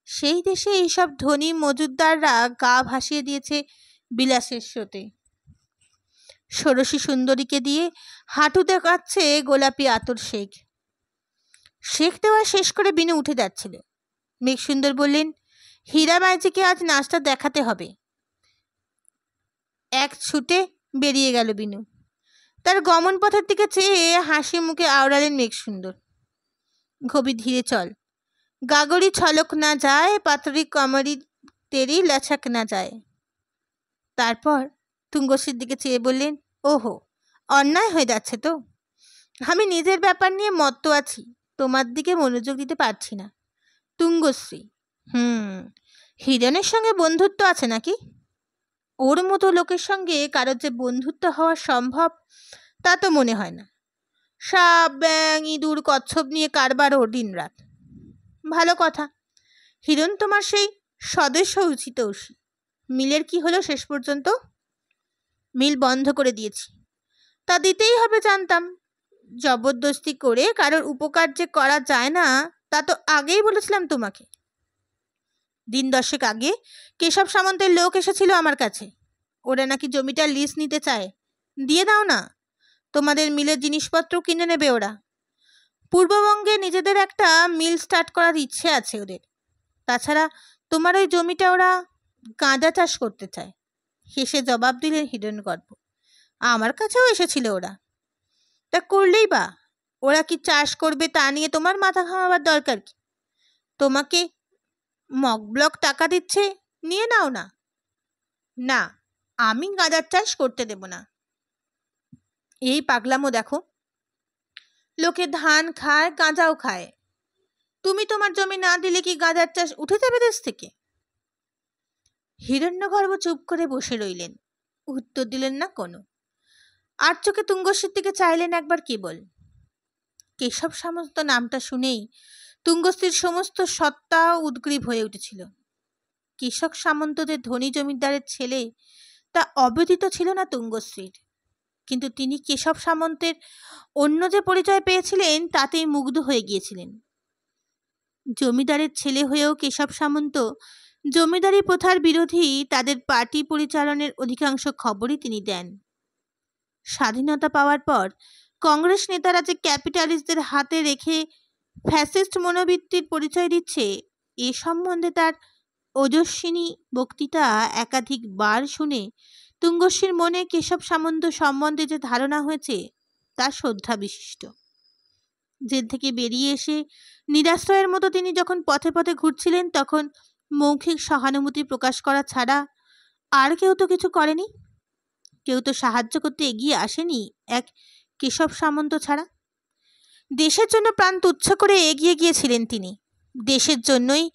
সেই দেশে এইসব ধনী মজুদ্দাররা গা ভাসিয়ে দিয়েছে বিলাসের স্রোতে। ষোড়শী সুন্দরীকে দিয়ে হাঁটু দেখাচ্ছে গোলাপি আতর শেখ। শেখ দেওয়া শেষ করে বিনু উঠে যাচ্ছিল। মেঘ সুন্দর বললেন, হীরাবাইজিকে আজ নাচটা দেখাতে হবে। এক ছুটে বেরিয়ে গেল বিনু। তার গমন পথের দিকে চেয়ে হাসি মুখে আওড়ালেন মেঘ সুন্দর। ঘবি ধীরে চল, গাগরি ছলক না যায়, পাতরি কমরি তেরি লচক না যায়। তারপর তুঙ্গসীর দিকে চেয়ে বললেন, ওহো, অন্যায় হয়ে যাচ্ছে তো। আমি নিজের ব্যাপার নিয়ে মত্ত আছি, তোমার দিকে মনোযোগ দিতে পারছি না। তুঙ্গশ্রী, হিরণের সঙ্গে বন্ধুত্ব আছে নাকি? ওর মতো লোকের সঙ্গে কারোর যে বন্ধুত্ব হওয়া সম্ভব তা তো মনে হয় না। সাপ, ব্যাং, ইঁদুর, কচ্ছপ নিয়ে কারবার ওর দিন রাত। ভালো কথা, হিরণ তোমার সেই সদস্য উচিত ঐশী। মিলের কি হলো শেষ পর্যন্ত? মিল বন্ধ করে দিয়েছি। তা দিতেই হবে জানতাম। জবরদস্তি করে কারোর উপকার যে করা যায় না তা তো আগেই বলেছিলাম তোমাকে। 10 আগে কেশব সামন্তের লোক এসেছিল আমার কাছে। ওরা নাকি জমিটার লিজ নিতে চায়। দিয়ে দাও না, তোমাদের মিলের জিনিসপত্র কিনে নেবে ওরা। পূর্ববঙ্গে নিজেদের একটা মিল স্টার্ট করার ইচ্ছে আছে ওদের। তাছাড়া তোমার ওই জমিটা ওরা গাঁজা চাষ করতে চায়। হেসে জবাব দিলেন হিরণ্যগর্ভ। আমার কাছেও এসেছিল ওরা। তা করলেই বা, ওরা কি চাষ করবে তা নিয়ে তোমার মাথা ঘামাবার দরকার কি? তোমাকে মক ব্লক টাকা দিচ্ছে, নিয়ে নাও না। না, আমি গাঁজার চাষ করতে দেব না। এই পাগলামো দেখো, লোকে ধান খায়, গাঁজাও খায়। তুমি তোমার জমি না দিলে কি গাঁজার চাষ উঠে যাবে দেশ থেকে? হিরণ্যগর্ভ চুপ করে বসে রইলেন, উত্তর দিলেন না কোনো। আর চোখে তুঙ্গশ্রীর দিকে চাইলেন একবার কেবল। কেশব সামন্ত নামটা শুনেই তুঙ্গশ্রীর সমস্ত সত্তা উদ্গ্রীব হয়ে উঠেছিল। কেশব সামন্ত যে ধনী জমিদারের ছেলে তা অবিদিত ছিল না তুঙ্গশ্রীর, কিন্তু তিনি কেশব সামন্তের অন্য যে পরিচয় পেয়েছিলেন তাতেই মুগ্ধ হয়ে গিয়েছিলেন। জমিদারের ছেলে হয়েও কেশব সামন্ত জমিদারি প্রথার বিরোধী। তাদের পার্টি পরিচালনের অধিকাংশ খবরই তিনি দেন। স্বাধীনতা পাওয়ার পর কংগ্রেস নেতারা যে ক্যাপিটালিস্টদের হাতে রেখে ফ্যাসিস্ট মনোবৃত্তির পরিচয় দিচ্ছে, এ সম্বন্ধে তার ওজস্বিনী বক্তৃতা একাধিকবার শুনে তুঙ্গশ্রীর মনে কেশব সামন্ত সম্বন্ধে যে ধারণা হয়েছে তা শ্রদ্ধা বিশিষ্ট। জেল থেকে বেরিয়ে এসে নিরাশ্রয়ের মতো তিনি যখন পথে পথে ঘুরছিলেন, তখন মৌখিক সহানুভূতি প্রকাশ করা ছাড়া আর কেউ তো কিছু করেনি। কেউ তো সাহায্য করতে এগিয়ে আসেনি এক কেশব সামন্ত ছাড়া। দেশের জন্য প্রাণ তুচ্ছ করে এগিয়ে গিয়েছিলেন তিনি, দেশের জন্যই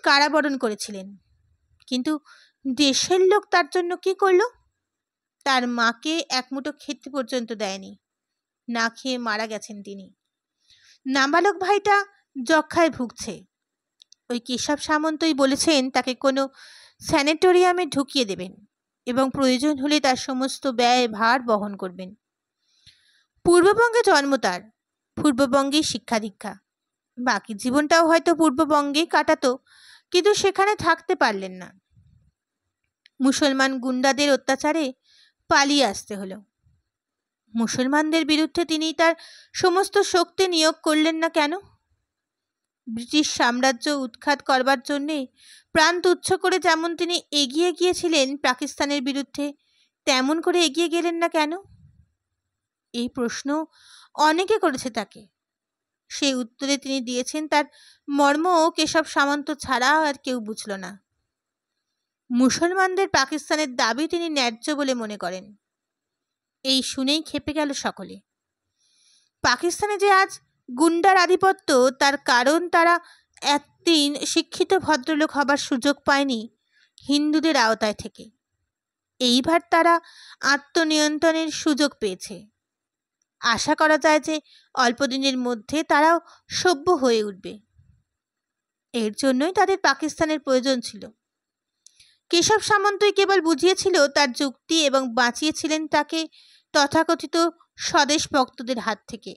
কারাবরণ করেছিলেন। কিন্তু দেশের লোক তার জন্য কি করলো? তার মাকে এক মুঠো খেতে পর্যন্ত দেয়নি, না খেয়ে মারা গেছেন তিনি। নাবালক ভাইটা যক্ষায় ভুগছে। ওই কেশব সামন্তই বলেছেন তাকে কোনো স্যানিটোরিয়ামে ঢুকিয়ে দেবেন এবং প্রয়োজন হলে তার সমস্ত ব্যয় ভার বহন করবেন। পূর্ববঙ্গে জন্ম তার, পূর্ববঙ্গেই শিক্ষা দীক্ষা, বাকি জীবনটাও হয়তো পূর্ববঙ্গেই কাটাতো, কিন্তু সেখানে থাকতে পারলেন না। মুসলমান গুন্ডাদের অত্যাচারে পালিয়ে আসতে হলো। মুসলমানদের বিরুদ্ধে তিনি তার সমস্ত শক্তি নিয়োগ করলেন না কেন? ব্রিটিশ সাম্রাজ্য উৎখাত করবার জন্যে প্রাণ তুচ্ছ করে যেমন তিনি এগিয়ে গিয়েছিলেন পাকিস্তানের বিরুদ্ধে, তেমন করে এগিয়ে গেলেন না কেন? এই প্রশ্ন অনেকে করেছে তাকে। সেই উত্তরে তিনি দিয়েছেন তার মর্ম কেশব সামন্ত ছাড়া আর কেউ বুঝল না। মুসলমানদের পাকিস্তানের দাবি তিনি ন্যায্য বলে মনে করেন। এই শুনেই ক্ষেপে গেল সকলে। পাকিস্তানে যে আজ গুন্ডার আধিপত্য, তার কারণ তারা একদিন শিক্ষিত ভদ্রলোক হবার সুযোগ পায়নি হিন্দুদের আওতায় থেকে। এইবার তারা আত্মনিয়ন্ত্রণের সুযোগ পেয়েছে। আশা করা যায় যে অল্পদিনের মধ্যে তারাও সভ্য হয়ে উঠবে। এর জন্যই তাদের পাকিস্তানের প্রয়োজন ছিল। কেশব সামন্তই কেবল বুঝিয়েছিল তার যুক্তি এবং বাঁচিয়েছিলেন তাকে তথাকথিত স্বদেশ ভক্তদের হাত থেকে।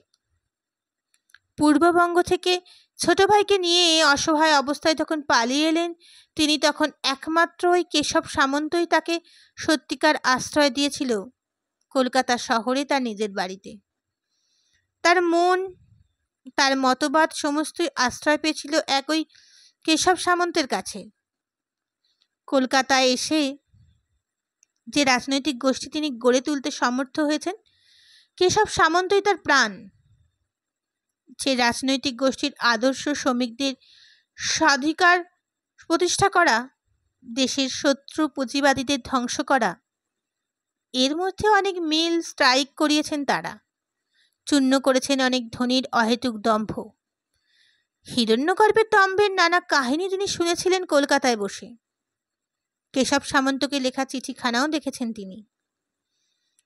পূর্ববঙ্গ থেকে ছোট ভাইকে নিয়ে অসহায় অবস্থায় যখন পালিয়ে এলেন তিনি, তখন একমাত্র ওই কেশব সামন্তই তাকে সত্যিকার আশ্রয় দিয়েছিল কলকাতা শহরে, তার নিজের বাড়িতে। তার মন, তার মতবাদ সমস্তই আশ্রয় পেয়েছিল এক ওই কেশব সামন্তের কাছে। কলকাতায় এসে যে রাজনৈতিক গোষ্ঠী তিনি গড়ে তুলতে সমর্থ হয়েছেন, কেশব সামন্তই তার প্রাণ। যে রাজনৈতিক গোষ্ঠীর আদর্শ শ্রমিকদের স্বাধিকার প্রতিষ্ঠা করা, দেশের শত্রু পুঁজিবাদীদের ধ্বংস করা, এর মধ্যে অনেক মিল স্ট্রাইক করিয়েছেন তারা। চূর্ণ করেছেন অনেক ধনীর অহেতুক দম্ভ। হিরণ্যগর্ভের দম্ভের নানা কাহিনী তিনি শুনেছিলেন কলকাতায় বসে। কেশব সামন্তকে লেখা চিঠিখানাও দেখেছেন তিনি।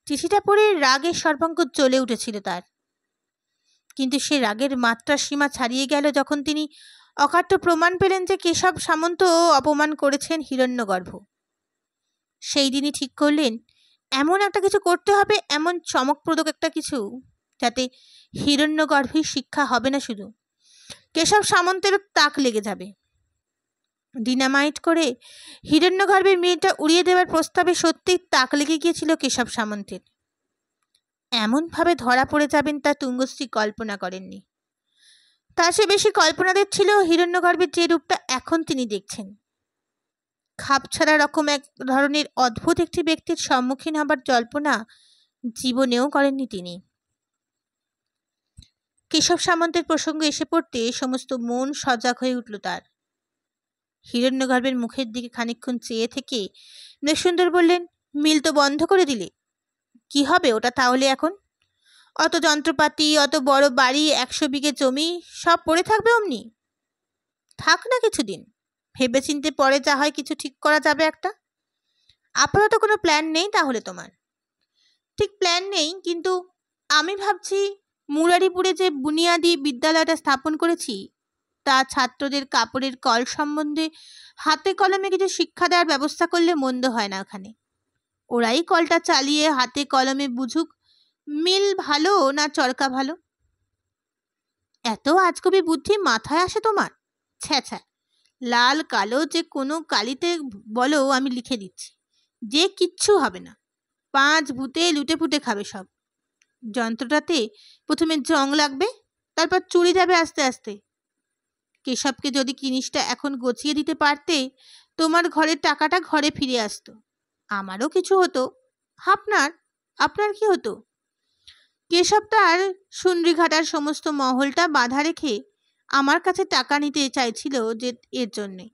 চিঠিটা পড়ে রাগের সর্বাঙ্গ জ্বলে উঠেছিল তার। কিন্তু সে রাগের মাত্রা সীমা ছাড়িয়ে গেল যখন তিনি অকাট্য প্রমাণ পেলেন যে কেশব সামন্ত অপমান করেছেন হিরণ্যগর্ভ। সেই দিনই ঠিক করলেন এমন একটা কিছু করতে হবে, এমন চমকপ্রদ একটা কিছু, যাতে হিরণ্যগর্ভের শিক্ষা হবে না, শুধু কেশব সামন্তেরও তাক লেগে যাবে। ডিনামাইট করে হিরণ্যগর্ভের মেয়েটা উড়িয়ে দেওয়ার প্রস্তাবে সত্যিই তাক লেগে গিয়েছিল কেশব সামন্তের। এমনভাবে ধরা পড়ে যাবেন তা তুঙ্গশ্রী কল্পনা করেননি। তার চেয়ে বেশি কল্পনাদের ছিল হিরণ্যগর্ভের যে রূপটা এখন তিনি দেখছেন। খাপছাড়া রকম এক ধরনের অদ্ভুত একটি ব্যক্তির সম্মুখীন হবার জল্পনা জীবনেও করেননি তিনি। কেশব সামন্তের প্রসঙ্গ এসে পড়তে সমস্ত মন সজাগ হয়ে উঠল তার। হিরণ্যগর্ভের মুখের দিকে খানিকক্ষণ চেয়ে থেকে মৃগসুন্দর বললেন, মিল তো বন্ধ করে দিলে, কি হবে ওটা তাহলে এখন? অত যন্ত্রপাতি, অত বড় বাড়ি, 100 বিঘে জমি, সব পড়ে থাকবে অমনি? থাক না কিছুদিন, ভেবেচিন্তে পরে যা হয় কিছু ঠিক করা যাবে একটা। আপাতত কোনো প্ল্যান নেই তাহলে তোমার? ঠিক প্ল্যান নেই, কিন্তু আমি ভাবছি মুরারিপুরে যে বুনিয়াদি বিদ্যালয়টা স্থাপন করেছি তা ছাত্রদের কাপড়ের কল সম্বন্ধে হাতে কলমে কিছু শিক্ষা দেওয়ার ব্যবস্থা করলে মন্দ হয় না। ওখানে ওরাই কলটা চালিয়ে হাতে কলমে বুঝুক মিল ভালো না চরকা ভালো। এত আজগবি বুদ্ধি মাথায় আসে তোমার? ছ্যা ছ্যা, লাল কালো যে কোনো কালিতে বলো, আমি লিখে দিচ্ছি, যে কিচ্ছু হবে না। 5 ভূতে লুটে ফুটে খাবে সব। যন্ত্রটাতে প্রথমে জং লাগবে, তারপর চুরি যাবে আস্তে আস্তে। কেশবকে যদি জিনিসটা এখন গছিয়ে দিতে পারতে, তোমার ঘরের টাকাটা ঘরে ফিরে আসতো, আমারও কিছু হতো। আপনার কি হতো? কেশব তার সুন্দ্রিঘাটার সমস্ত মহলটা বাঁধা রেখে আমার কাছে টাকা নিতে চাইছিল যে এর জন্যে।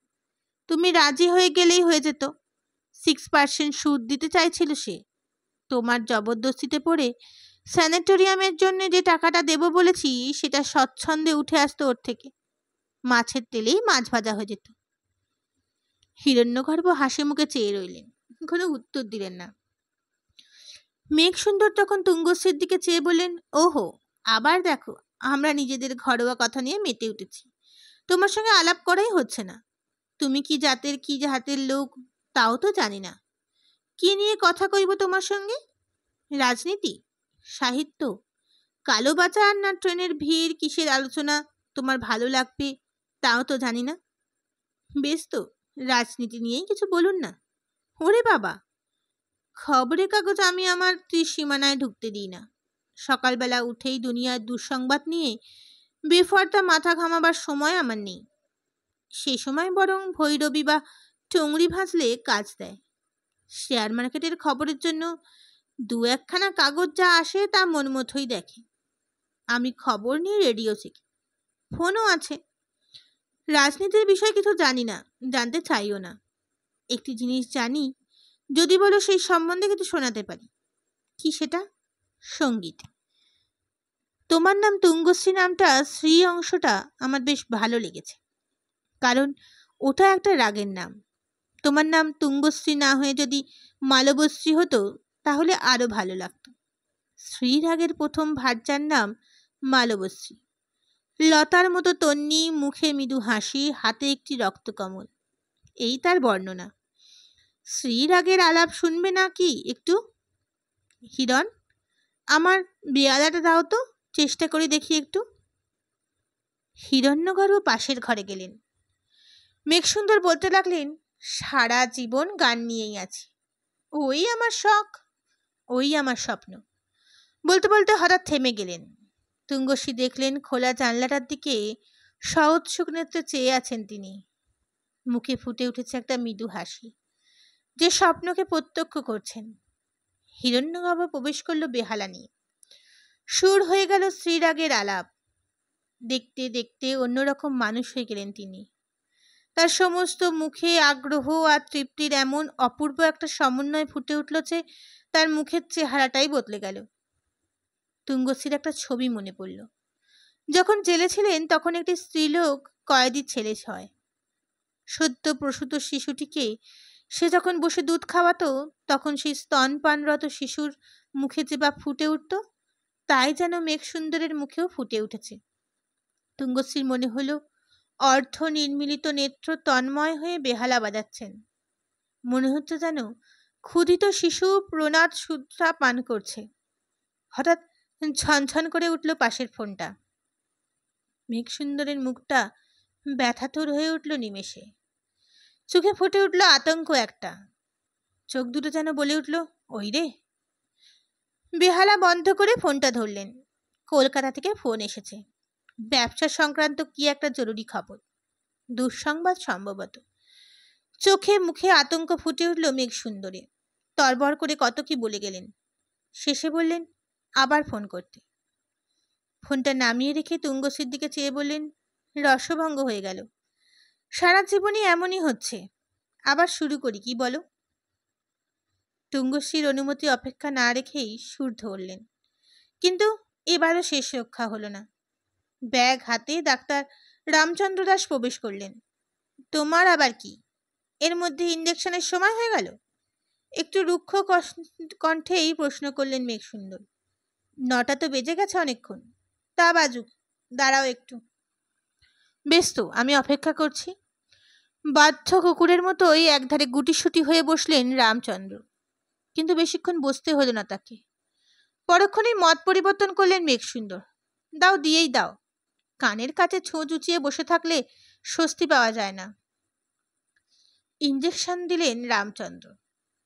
তুমি রাজি হয়ে গেলেই হয়ে যেত। 6% সুদ দিতে চাইছিল সে। তোমার জবরদস্তিতে পড়ে স্যানিটোরিয়ামের জন্য যে টাকাটা দেব বলেছি সেটা স্বচ্ছন্দে উঠে আসতো ওর থেকে। মাছের তেলেই মাছ ভাজা হয়ে যেত। হিরণ্যগর্ভ হাসি মুখে চেয়ে রইলেন, কোনো উত্তর দিলেন না। মেঘসুন্দর তখন তুঙ্গশ্রীর দিকে চেয়ে বললেন, ওহো, আবার দেখো, আমরা নিজেদের ঘরোয়া কথা নিয়ে মেতে উঠেছি। তোমার সঙ্গে আলাপ করাই হচ্ছে না। তুমি কি জাতের লোক তাও তো জানি না। কি নিয়ে কথা কইব তোমার সঙ্গে? রাজনীতি, সাহিত্য, কালো বাজার না ট্রেনের ভিড়, কিসের আলোচনা তোমার ভালো লাগবে তাও তো জানি না। বেশ তো, রাজনীতি নিয়েই কিছু বলুন না। ওরে বাবা, খবরের কাগজ আমি আমার ত্রিসীমানায় ঢুকতে দিই না। সকালবেলা উঠেই দুনিয়ার দুঃসংবাদ নিয়ে বেফারটা মাথা ঘামাবার সময় আমার নেই। সে সময় বরং ভৈরবী বা টংরি ভাজলে কাজ দেয়। শেয়ার মার্কেটের খবরের জন্য দু একখানা কাগজ যা আসে তা মন মতোই দেখে। আমি খবর নিয়ে রেডিও শিখি, ফোনও আছে। রাজনীতির বিষয় কিছু জানি না, জানতে চাইও না। একটি জিনিস জানি, যদি বলো সেই সম্বন্ধে কিছু শোনাতে পারি। কি সেটা? সঙ্গীত। তোমার নাম তুঙ্গশ্রী নামটা শ্রী অংশটা আমার বেশ ভালো লেগেছে, কারণ ওটা একটা রাগের নাম। তোমার নাম তুঙ্গশ্রী না হয়ে যদি মালবশ্রী হতো তাহলে আরো ভালো লাগতো। শ্রী রাগের প্রথম ভার্যার নাম মালবশ্রী। লতার মতো তন্নি, মুখে মৃদু হাসি, হাতে একটি রক্তকমল, এই তার বর্ণনা। শ্রী রাগের আলাপ শুনবে না কি একটু? হিরণ, আমার বেয়ালাটা দাও তো, চেষ্টা করে দেখি একটু। হিরণ্যগর্ভ পাশের ঘরে গেলেন। মেঘসুন্দর বলতে লাগলেন, সারা জীবন গান নিয়েই আছি। ওই আমার শখ, ওই আমার স্বপ্ন। বলতে বলতে হঠাৎ থেমে গেলেন। তুঙ্গশ্রী দেখলেন খোলা জানলাটার দিকে সউৎসুক নেত্রে চেয়ে আছেন তিনি। মুখে ফুটে উঠেছে একটা মৃদু হাসি, যে স্বপ্নকে প্রত্যক্ষ করছেন। হিরণ্যগর্ভ প্রবেশ করল বেহালা নিয়ে। সুর হয়ে গেল শ্রীরাগের আলাপ। দেখতে দেখতে অন্যরকম মানুষ হয়ে গেলেন তিনি। তার সমস্ত মুখে আগ্রহ আর তৃপ্তির এমন অপূর্ব একটা সমন্বয় ফুটে উঠল যে তার মুখের চেহারাটাই বদলে গেল। তুঙ্গশ্রীর একটা ছবি মনে পড়ল। যখন জেলে ছিলেন তখন একটি স্ত্রীলোক কয়েদি ছেলে হয়। সদ্য প্রসূত শিশুটিকে সে যখন বসে দুধ খাওয়াতো, তখন সেই স্তনপানরত শিশুর মুখে যে বা ফুটে উঠত, তাই যেন মেঘসুন্দরের মুখেও ফুটে উঠেছে। তুঙ্গশ্রীর মনে হলো অর্ধ নির্মিলিত নেত্র তন্ময় হয়ে বেহালা বাজাচ্ছেন। মনে হচ্ছে যেন ক্ষুধিত শিশু প্রণাদ সুধা পান করছে। হঠাৎ ছনছন করে উঠল পাশের ফোনটা। মেঘসুন্দরের মুখটা ব্যথাতুর হয়ে উঠল নিমেষে। চোখে ফুটে উঠল আতঙ্ক একটা। চোখ দুটো যেন বলে উঠল, ওই রে। বেহালা বন্ধ করে ফোনটা ধরলেন। কলকাতা থেকে ফোন এসেছে। ব্যবসা সংক্রান্ত কি একটা জরুরি খবর, দুঃসংবাদ সম্ভবত। চোখে মুখে আতঙ্ক ফুটে উঠল মেঘসুন্দরে। তরবর করে কত কি বলে গেলেন। শেষে বললেন, আবার ফোন করতে। ফোনটা নামিয়ে রেখে তুঙ্গশ্রীর দিকে চেয়ে বললেন, রসভঙ্গ হয়ে গেল। সারা জীবনই এমনই হচ্ছে। আবার শুরু করি কি বলো? তুঙ্গশ্রীর অনুমতি অপেক্ষা না রেখেই সুর ধরলেন। কিন্তু এবারও শেষ রক্ষা হলো না। ব্যাগ হাতে ডাক্তার রামচন্দ্র দাস প্রবেশ করলেন। তোমার আবার কি, এর মধ্যে ইঞ্জেকশনের সময় হয়ে গেল? একটু রুক্ষ কণ্ঠেই প্রশ্ন করলেন মেঘসুন্দর। 9টা তো বেজে গেছে অনেকক্ষণ। তা বাজুক, দাঁড়াও একটু। বেশ তো, আমি অপেক্ষা করছি। বাধ্য কুকুরের মতোই একধারে গুটিসুটি হয়ে বসলেন রামচন্দ্র। কিন্তু বেশিক্ষণ বসতে হলো না তাকে। পরক্ষণেই মত পরিবর্তন করলেন মেঘসুন্দর। দাও, দিয়েই দাও। কানের কাছে ছোঁচ উঁচিয়ে বসে থাকলে স্বস্তি পাওয়া যায় না। ইঞ্জেকশন দিলেন রামচন্দ্র।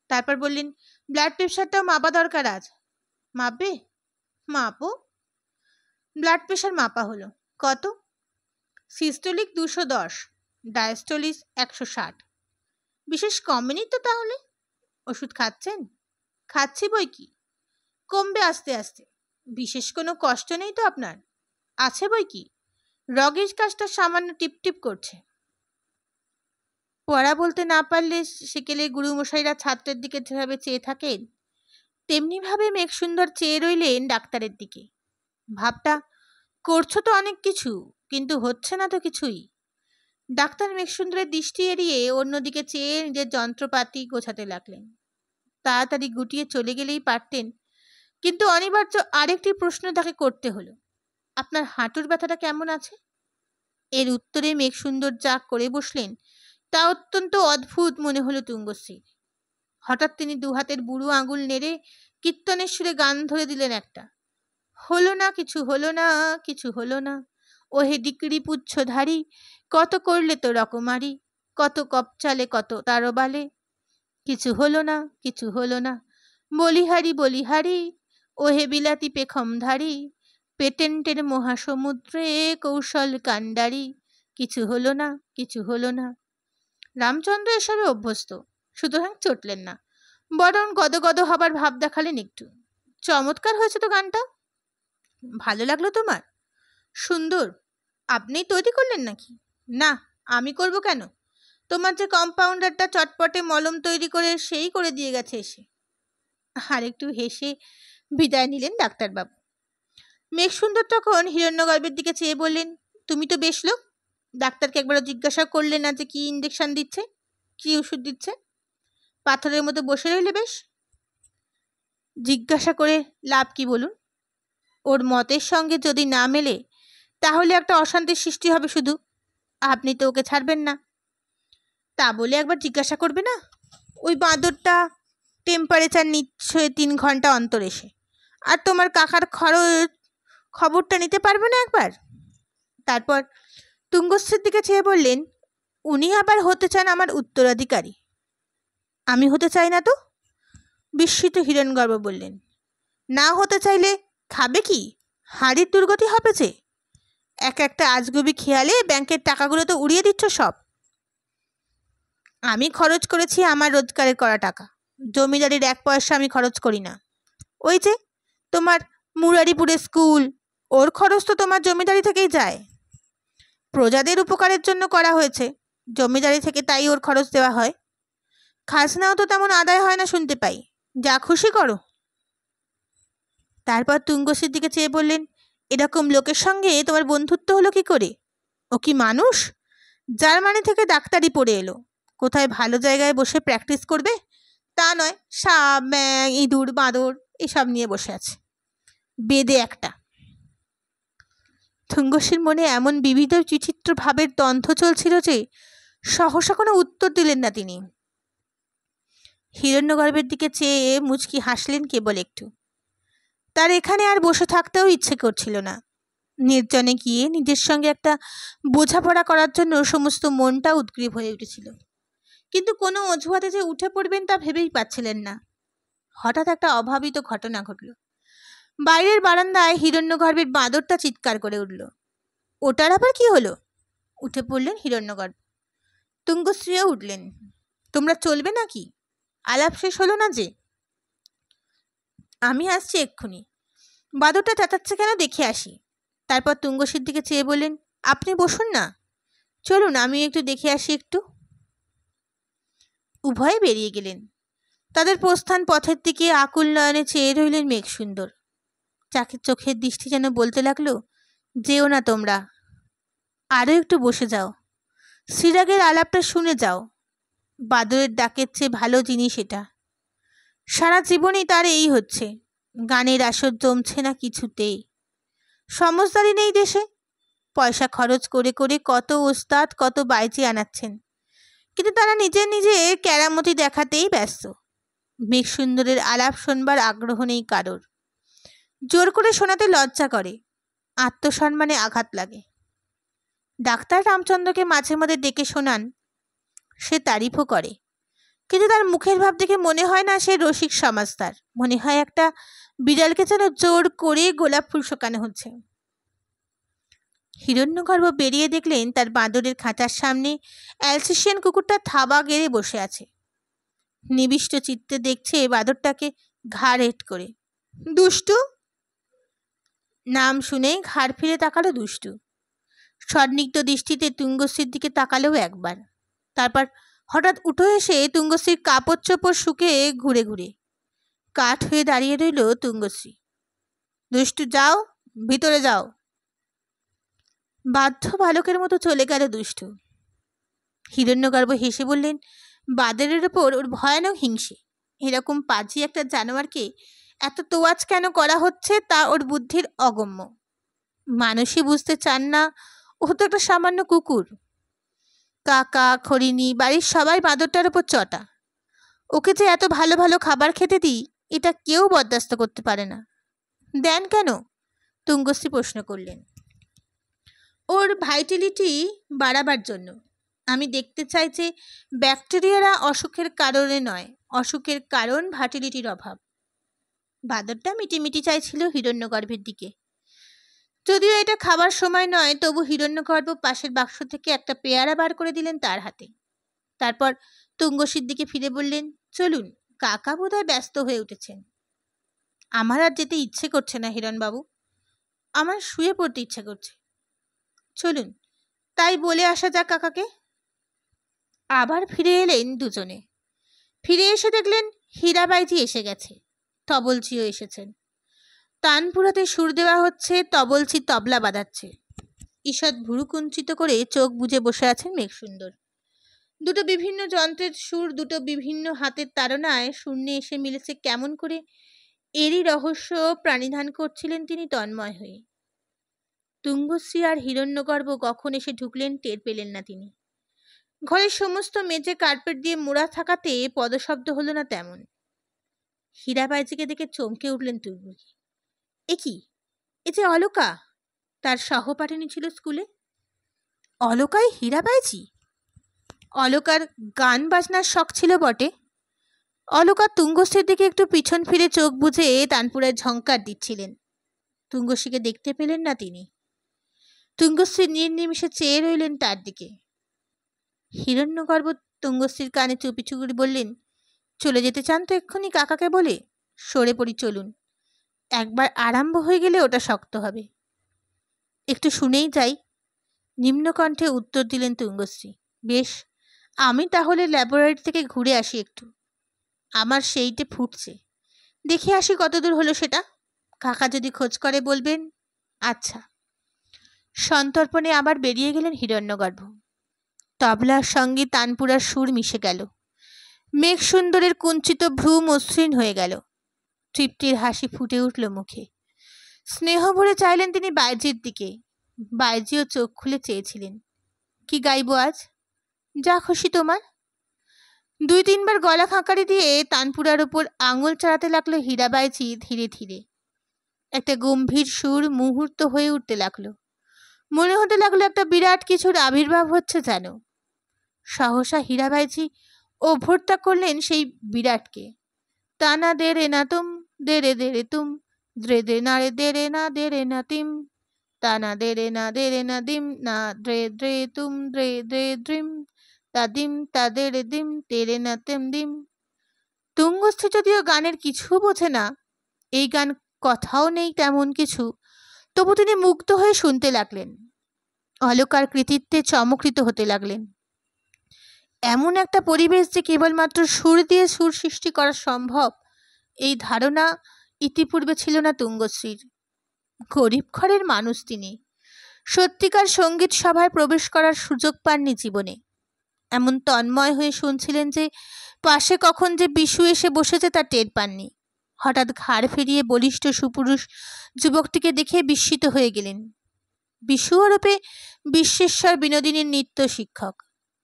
তারপর বললেন, ব্লাড প্রেশারটাও মাপা দরকার আজ। মাপবে? মাপো। ব্লাড প্রেশার মাপা হলো। কত? Systolic 210, diastolic 160। বিশেষ কমেনি তো তাহলে? ওষুধ খাচ্ছেন? খাচ্ছি বই কি, কমবে আস্তে আস্তে। বিশেষ কোনো কষ্ট নেই তো আপনার? আছে বই কি, রগের কাজটা সামান্য টিপটিপ করছে। পড়া বলতে না পারলে সেকেলে গুরুমশাইরা ছাত্রের দিকে যেভাবে চেয়ে থাকেন, তেমনিভাবে মেঘসুন্দর চেয়ে রইলেন ডাক্তারের দিকে। ভাবটা, করছো তো অনেক কিছু, কিন্তু হচ্ছে না তো কিছুই। ডাক্তার মেঘসুন্দরের দৃষ্টি এড়িয়ে অন্যদিকে চেয়ে নিজের যন্ত্রপাতি গোছাতে লাগলেন। তাড়াতাড়ি গুটিয়ে চলে গেলেই পারতেন, কিন্তু অনিবার্য আরেকটি প্রশ্ন তাকে করতে হলো। আপনার হাঁটুর ব্যথাটা কেমন আছে? এর উত্তরে মেঘসুন্দর যা করে বসলেন তা অত্যন্ত অদ্ভুত মনে হলো তুঙ্গশ্রীর। হঠাৎ তিনি দুহাতের বুড়ো আঙুল নেড়ে কীর্তনের সুরে গান ধরে দিলেন একটা। হলো না কিছু, হলো না কিছু, হলো না, ওহে ডিকরি পুচ্ছধারী, কত করলে তো রকমারি, কত কপচালে কত তারবালে, কিছু হলো না, কিছু হলো না, বলিহারি বলিহারি, ওহে বিলাতি পেখমধারী, পেটেন্টের মহাসমুদ্রে কৌশল কাণ্ডারি, কিছু হলো না, কিছু হলো না। রামচন্দ্র এসবে অভ্যস্ত, সুতরাং চটলেন না, বরং গদগদ হবার ভাব দেখালেন একটু। চমৎকার হয়েছে তো গানটা, ভালো লাগলো তোমার? সুন্দর। আপনিই তৈরি করলেন নাকি? না, আমি করব কেন? তোমার যে কম্পাউন্ডারটা চটপটে মলম তৈরি করে সেই করে দিয়ে গেছে এসে। আর একটু হেসে বিদায় নিলেন ডাক্তারবাবু। মেঘসুন্দর তখন হিরণ্যগর্ভের দিকে চেয়ে বললেন, তুমি তো বেশ লোক, ডাক্তারকে একবারও জিজ্ঞাসা করলে না যে কি ইঞ্জেকশন দিচ্ছে, কি ওষুধ দিচ্ছে? পাথরের মতো বসে রইলে বেশ। জিজ্ঞাসা করে লাভ কি বলুন? ওর মতের সঙ্গে যদি না মেলে তাহলে একটা অশান্তির সৃষ্টি হবে শুধু। আপনি তো ওকে ছাড়বেন না, তা বলে একবার জিজ্ঞাসা করবে না? ওই বাঁদরটা টেম্পারেচার নিচ্ছে 3 ঘন্টা অন্তর এসে, আর তোমার কাকার খবরটা নিতে পারবে না একবার? তারপর তুঙ্গশ্রীর দিকে চেয়ে বললেন, উনি আবার হতে চান আমার উত্তরাধিকারী। আমি হতে চাই না তো? বিস্মিত হিরণগর্ভ বললেন, না হতে চাইলে খাবে কি? হাড়ির দুর্গতি হবে যে। একটা আজগুবি খেয়ালে ব্যাংকের টাকাগুলো তো উড়িয়ে দিচ্ছ সব। আমি খরচ করেছি আমার রোজগারের করা টাকা, জমিদারির 1 পয়সা আমি খরচ করি না। ওই যে তোমার মুরারিপুরে স্কুল, ওর খরচ তো তোমার জমিদারি থেকেই যায়। প্রজাদের উপকারের জন্য করা হয়েছে, জমিদারি থেকে তাই ওর খরচ দেওয়া হয়। খাজনাও তো তেমন আদায় হয় না শুনতে পাই, যা খুশি করো। তারপর তুঙ্গশ্রীর দিকে চেয়ে বললেন, এরকম লোকের সঙ্গে তোমার বন্ধুত্ব হলো কি করে? ও কি মানুষ? জার্মানি থেকে ডাক্তারি পড়ে এলো, কোথায় ভালো জায়গায় বসে প্র্যাকটিস করবে তা নয়, সাপ ব্যাঙ ইঁদুর বাঁদর এসব নিয়ে বসে আছে, বেদে একটা। তুঙ্গশ্রীর মনে এমন বিবিধ বিচিত্র ভাবের দ্বন্দ্ব চলছিল যে সহসা কোনো উত্তর দিলেন না তিনি। হিরণ্যগর্ভের দিকে চেয়ে মুচকি হাসলেন কেবল একটু। তার এখানে আর বসে থাকতেও ইচ্ছে করছিল না। নির্জনে গিয়ে নিজের সঙ্গে একটা বোঝাপড়া করার জন্য সমস্ত মনটা উদ্গ্রীব হয়ে উঠেছিল, কিন্তু কোনো অজুহাতে যে উঠে পড়বেন তা ভেবেই পাচ্ছিলেন না। হঠাৎ একটা অভাবিত ঘটনা ঘটল। বাইরের বারান্দায় হিরণ্যগর্ভের বাঁদরটা চিৎকার করে উঠল। ওটার আবার কি হলো? উঠে পড়লেন হিরণ্যগর্ভ। তুঙ্গশ্রীও উঠলেন। তোমরা চলবে নাকি? আলাপ শেষ হলো না যে। আমি আসছি এক্ষুনি। বাঁদরটা চেঁচাচ্ছে কেন দেখে আসি। তারপর তুঙ্গশ্রীর দিকে চেয়ে বললেন, আপনি বসুন না, চলুন আমি একটু দেখে আসি একটু। উভয়ে বেরিয়ে গেলেন। তাদের প্রস্থান পথের দিকে আকুল নয়নে চেয়ে রইলেন মেঘসুন্দর। চাকের চোখের দৃষ্টি যেন বলতে লাগলো, যেও না তোমরা, আরও একটু বসে যাও, শ্রীরাগের আলাপটা শুনে যাও। বাদরের ডাকের চেয়ে ভালো জিনিস এটা। সারা জীবনই তার এই হচ্ছে, গানের আসর জমছে না কিছুতেই। সমজদারি নেই দেশে, পয়সা খরচ করে করে কত ওস্তাদ কত বাইচি আনাচ্ছেন, কিন্তু তারা নিজে নিজে কেরামতি দেখাতেই ব্যস্ত। মেঘসুন্দরের আলাপ শোনবার আগ্রহ নেই কারোর। জোর করে শোনাতে লজ্জা করে, আত্মসম্মানে আঘাত লাগে। ডাক্তার রামচন্দ্রকে মাঝে মাঝে ডেকে শোনান, সে তারিফও করে, কিন্তু তার মুখের ভাব দেখে মনে হয় না সে রসিক সমাজদার, মনে হয় একটা বিড়ালকে যেন জোর করে গোলাপ ফুল শোকানো হচ্ছে। হিরণ্যগর্ভ বেরিয়ে দেখলেন তার বাঁদরের খাঁচার সামনে অ্যালসেশিয়ান কুকুরটা থাবা গেড়ে বসে আছে। নিবিষ্ট চিত্তে দেখছে বাঁদরটাকে ঘাড় হেট করে। দুষ্টু নাম শুনেই ঘাড় ফিরে তাকালো দুষ্টু। সন্নিগ্ধ দৃষ্টিতে তুঙ্গশ্রীর দিকে তাকালেও একবার, তারপর হঠাৎ উঠে এসে তুঙ্গশ্রীর কাপড় চোপড় শুকে ঘুরে ঘুরে কাঠ হয়ে দাঁড়িয়ে রইল তুঙ্গশ্রী। দুষ্টু যাও, ভিতরে যাও। বাধ্য বালকের মতো চলে গেল দুষ্টু। হিরণ্যগর্ভ হেসে বললেন, বাদরের ওপর ওর ভয়ানক হিংসে। এরকম পাজি একটা জানোয়ারকে এত তোয়াজ কেন করা হচ্ছে তা ওর বুদ্ধির অগম্য। মানুষই বুঝতে চান না ও তো একটা সামান্য কুকুর। কাকা খড়িনি বাড়ির সবাই বাদরটার ওপর চটা। ওকে যে এত ভালো ভালো খাবার খেতে দিই এটা কেউ বরদাস্ত করতে পারে না। দেন কেন? তুঙ্গশ্রী প্রশ্ন করলেন। ওর ভাইটালিটি বাড়াবার জন্য। আমি দেখতে চাই যে ব্যাকটেরিয়ারা অসুখের কারণে নয়, অসুখের কারণ ভার্টিলিটির অভাব। বাদরটা মিটিমিটি চাইছিল হিরণ্যগর্ভের দিকে। যদিও এটা খাবার সময় নয়, তবু হিরণ্যগর্ভ পাশের বাক্স থেকে একটা পেয়ারা বার করে দিলেন তার হাতে। তারপর তুঙ্গশ্রীর দিকে ফিরে বললেন, চলুন, কাকা বোধহয় ব্যস্ত হয়ে উঠেছেন। আমার আর যেতে ইচ্ছে করছে না হিরণবাবু, আমার শুয়ে পড়তে ইচ্ছে করছে। চলুন তাই বলে আসা যাক কাকাকে। আবার ফিরে এলেন দুজনে। ফিরে এসে দেখলেন হীরাবাইজি এসে গেছে, তবলচিও এসেছেন। তানপুরাতে সুর দেওয়া হচ্ছে, তবলচি তবলা বাজাচ্ছে। ঈষৎ ভুরু কুঞ্চিত করে চোখ বুজে বসে আছেন মেঘসুন্দর। দুটো বিভিন্ন যন্ত্রের সুর দুটো বিভিন্ন হাতের তাড়নায় শূন্যে এসে মিলেছে কেমন করে, এরই রহস্য প্রাণিধান করছিলেন তিনি তন্ময় হয়ে। তুঙ্গশ্রী আর হিরণ্যগর্ভ কখন এসে ঢুকলেন টের পেলেন না তিনি। ঘরের সমস্ত মেঝে কার্পেট দিয়ে মোড়া থাকাতে পদশব্দ হলো না তেমন। হীরাবাইজিকে দেখে চমকে উঠলেন তুঙ্গশ্রী। এ কি, এ যে অলকা, তার সহপাঠিনী ছিল স্কুলে। অলকাই হীরাবাইজি? অলকার গান বাজনার শখ ছিল বটে। অলকা তুঙ্গশ্রীর দিকে একটু পিছন ফিরে চোখ বুজে তানপুরায় ঝংকার দিচ্ছিলেন। তুঙ্গশ্রীকে দেখতে পেলেন না তিনি। তুঙ্গশ্রী নির্নিমিষে চেয়ে রইলেন তার দিকে। হিরণ্যগর্ভ তুঙ্গশ্রীর কানে চুপি চুপি বললেন, চলে যেতে চান তো এক্ষুনি কাকাকে বলে? সরে পড়ি চলুন, একবার আরম্ভ হয়ে গেলে ওটা শক্ত হবে। একটু শুনেই যাই, নিম্নকণ্ঠে উত্তর দিলেন তুঙ্গশ্রী। বেশ, আমি তাহলে ল্যাবরেটরি থেকে ঘুরে আসি একটু। আমার সেইটে ফুটছে, দেখে আসি কতদূর হলো সেটা। কাকা যদি খোঁজ করে বলবেন। আচ্ছা। সন্তর্পণে আবার বেরিয়ে গেলেন হিরণ্যগর্ভ। তবলার সঙ্গে তানপুরার সুর মিশে গেল। মেঘসুন্দরের কুঞ্চিত ভ্রু মসৃণ হয়ে গেল। তৃপ্তির হাসি ফুটে উঠল মুখে। স্নেহ ভরে চাইলেন তিনি বাইজির দিকে। বাইজিও চোখ খুলে চেয়েছিলেন। কি গাইব আজ? যা খুশি তোমার। দুই তিনবার গলা খাঁকারি দিয়ে তানপুরার ওপর আঙুল চালাতে লাগলো হীরাবাইজি ধীরে ধীরে। একটা গম্ভীর সুর মুহূর্ত হয়ে উঠতে লাগলো। মনে হতে লাগলো একটা বিরাট কিছুর আবির্ভাব হচ্ছে যেন। সহসা হীরাবাইজি অভ্যর্থনা করলেন সেই বিরাটকে। তানা দে রে না তুম, দে রে তুম, দ্রে দে না রে দে রে না দে রে না তিম, তানা দে রে না দিম, না দ্রে তুম দ্রে দ্রিম, তাদিম তাদে রে দিম তেরে না তেম দিম। তুঙ্গশ্রী যদিও গানের কিছু বোঝে না, এই গান কথাও নেই তেমন কিছু, তবু তিনি মুগ্ধ হয়ে শুনতে লাগলেন। অলকার কৃতিত্বে চমকৃত হতে লাগলেন। এমন একটা পরিবেশ যে কেবলমাত্র সুর দিয়ে সুর সৃষ্টি করা সম্ভব, এই ধারণা ইতিপূর্বে ছিল না তুঙ্গশ্রীর। গরিব ঘরের মানুষ তিনি, সত্যিকার সঙ্গীত সভায় প্রবেশ করার সুযোগ পাননি জীবনে। এমন তন্ময় হয়ে শুনছিলেন যে পাশে কখন যে বিশু এসে বসেছে তা টের পাননি। হঠাৎ ঘাড় ফিরিয়ে বলিষ্ঠ সুপুরুষ যুবকটিকে দেখে বিস্মিত হয়ে গেলেন। বিশু ওরূপে বিশ্বেশ্বর বিনোদিনীর নৃত্য শিক্ষক।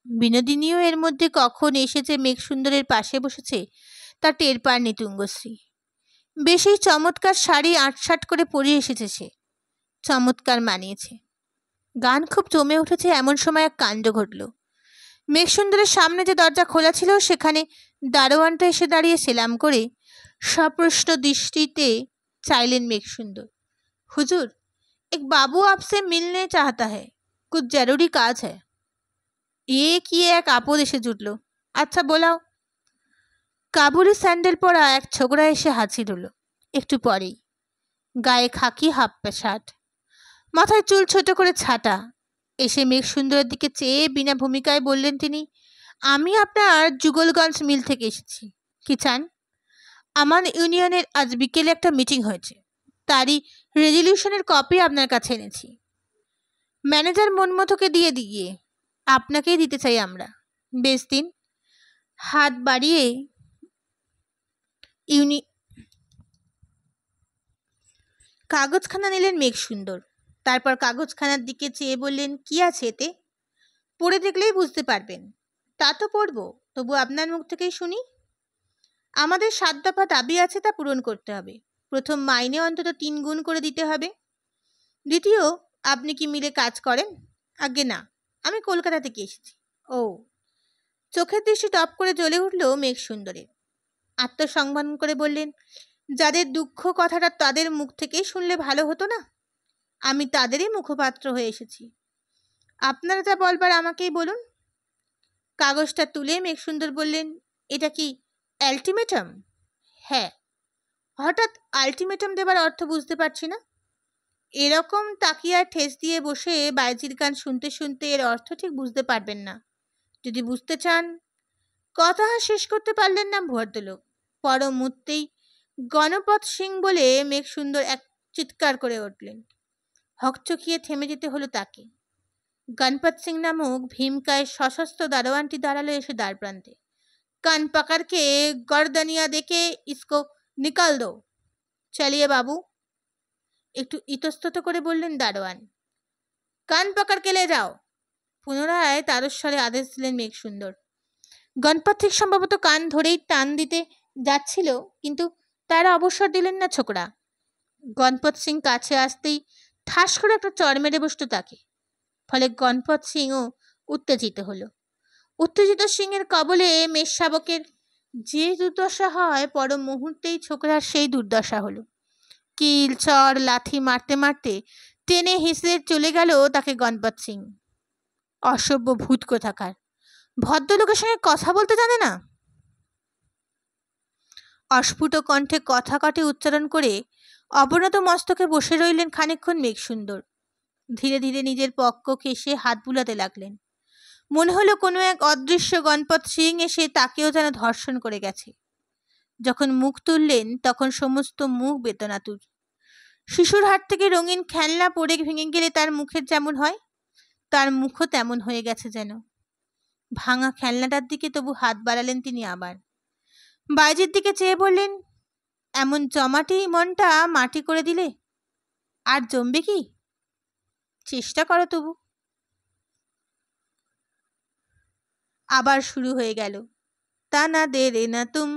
বিনোদিনীও এর মধ্যে কখন এসেছে মেঘসুন্দরের পাশে বসেছে তা টের পাননি তুঙ্গশ্রী। বেশি চমৎকার শাড়ি আটসাট করে পরে এসেছে সে, চমৎকার মানিয়েছে। গান খুব জমে উঠেছে এমন সময় এক কাণ্ড ঘটল। মেঘসুন্দরের সামনে যে দরজা খোলা ছিল সেখানে দারোয়ানটা এসে দাঁড়িয়ে সেলাম করে সপ্রশ্ন দৃষ্টিতে চাইলেন মেঘসুন্দর। হুজুর, এক বাবু आपसे मिलने चाहता है, कुछ जरूरी काज है। এ কি এক আপদ এসে জুটল, আচ্ছা বোলাও। কাবুলি স্যান্ডেল পরা এক ছোকরা এসে হাজির হলো একটু পরেই। গায়ে খাকি হাফ শার্ট, মাথায় চুল ছোট করে ছাটা। এসে মেঘসুন্দরের দিকে চেয়ে বিনা ভূমিকায় বললেন তিনি, আমি আপনার যুগলগঞ্জ মিল থেকে এসেছি। কি চান? আমার ইউনিয়নের আজ বিকেলে একটা মিটিং হয়েছে, তারই রেজলিউশনের কপি আপনার কাছে এনেছি। ম্যানেজার মনমতোকে দিয়ে আপনাকেই দিতে চাই আমরা। বেশ দিন। হাত বাড়িয়ে ইউনি কাগজখানা নিলেন মেঘসুন্দর। তারপর কাগজখানার দিকে চেয়ে বললেন, কি আছে এতে? পড়ে দেখলেই বুঝতে পারবেন। তা তো পড়ব, তবু আপনার মুখ থেকেই শুনি। আমাদের 7 দফা দাবি আছে, তা পূরণ করতে হবে। প্রথম, মাইনে অন্তত 3 গুণ করে দিতে হবে। দ্বিতীয়, আপনি কি মিলে কাজ করেন? আজ্ঞে না, আমি কলকাতা থেকে এসেছি। ও। চোখের দৃষ্টি টপ করে জ্বলে উঠল মেঘসুন্দরের। আত্মসংবরণ করে বললেন, যাদের দুঃখ কথাটা তাদের মুখ থেকেই শুনলে ভালো হতো না? আমি তাদেরই মুখপাত্র হয়ে এসেছি। আপনারা যা বলবার আমাকেই বলুন। কাগজটা তুলে মেঘসুন্দর বললেন, এটা কি আলটিমেটাম? হ্যাঁ। হঠাৎ আলটিমেটাম দেবার অর্থ বুঝতে পারছি না। এরকম তাকিয়ার ঠেস দিয়ে বসে বাইজির গান শুনতে শুনতে এর অর্থ ঠিক বুঝতে পারবেন না। যদি বুঝতে চান। কথা শেষ করতে পারলেন না ভদ্রলোক। পর মুহূর্তেই গণপত সিং বলে মেঘসুন্দর এক চিৎকার করে উঠলেন। হকচকিয়ে থেমে যেতে হলো তাকে। গণপত সিং নামক ভীমকায় সশস্ত্র দারোয়ানটি দাঁড়ালো এসে দ্বার প্রান্তে। কান পাকারকে গর্দানিয়া দেখে ইসকো নিকাল দো। চালিয়ে বাবু, একটু ইতস্তত করে বললেন দারোয়ান। কান পাকারকে লে যাও। পুনরায় তারস্বরে আদেশ দিলেন মেঘসুন্দর। গণপত ঠিক সম্ভবত কান ধরেই টান দিতে যাচ্ছিল, কিন্তু তারা অবসর দিলেন না ছোকরা। গণপত সিং কাছে আসতেই ঠাস করে একটা চড় মেরে বসত তাকে। ফলে গণপত সিংও উত্তেজিত হলো। উত্তেজিত সিংহের কবলে মেষ শাবকের যে দুর্দশা হয়, পর মুহূর্তেই ছোকরার সেই দুর্দশা হলো। কিল চড় লাথি মারতে মারতে টেনে হিসড়ে চলে গেল তাকে গণপত সিং। অসভ্য ভূত কোথাকার! ভদ্রলোকের সঙ্গে কথা বলতে জানে না। অস্ফুট কণ্ঠে কথা কটি উচ্চারণ করে অবনত মস্তকে বসে রইলেন খানিকক্ষণ মেঘসুন্দর। ধীরে ধীরে নিজের পক্ষ ঘেঁষে হাত বুলাতে লাগলেন। মনে হলো কোনো এক অদৃশ্য গণপত সিং এসে তাকেও যেন ধর্ষণ করে গেছে। যখন মুখ তুললেন তখন সমস্ত মুখ বেদনাতুর। শিশুর হাত থেকে রঙিন খেলনা পড়ে ভেঙে গেলে তার মুখের যেমন হয়, তার মুখও তেমন হয়ে গেছে যেন। ভাঙা খেলনাটার দিকে তবু হাত বাড়ালেন তিনি আবার। বাইজির দিকে চেয়ে বললেন, এমন জমাটি মনটা মাটি করে দিলে আর জমবে কি? চেষ্টা করো তবু। আবার শুরু হয়ে গেল। তা না দে রে না তুম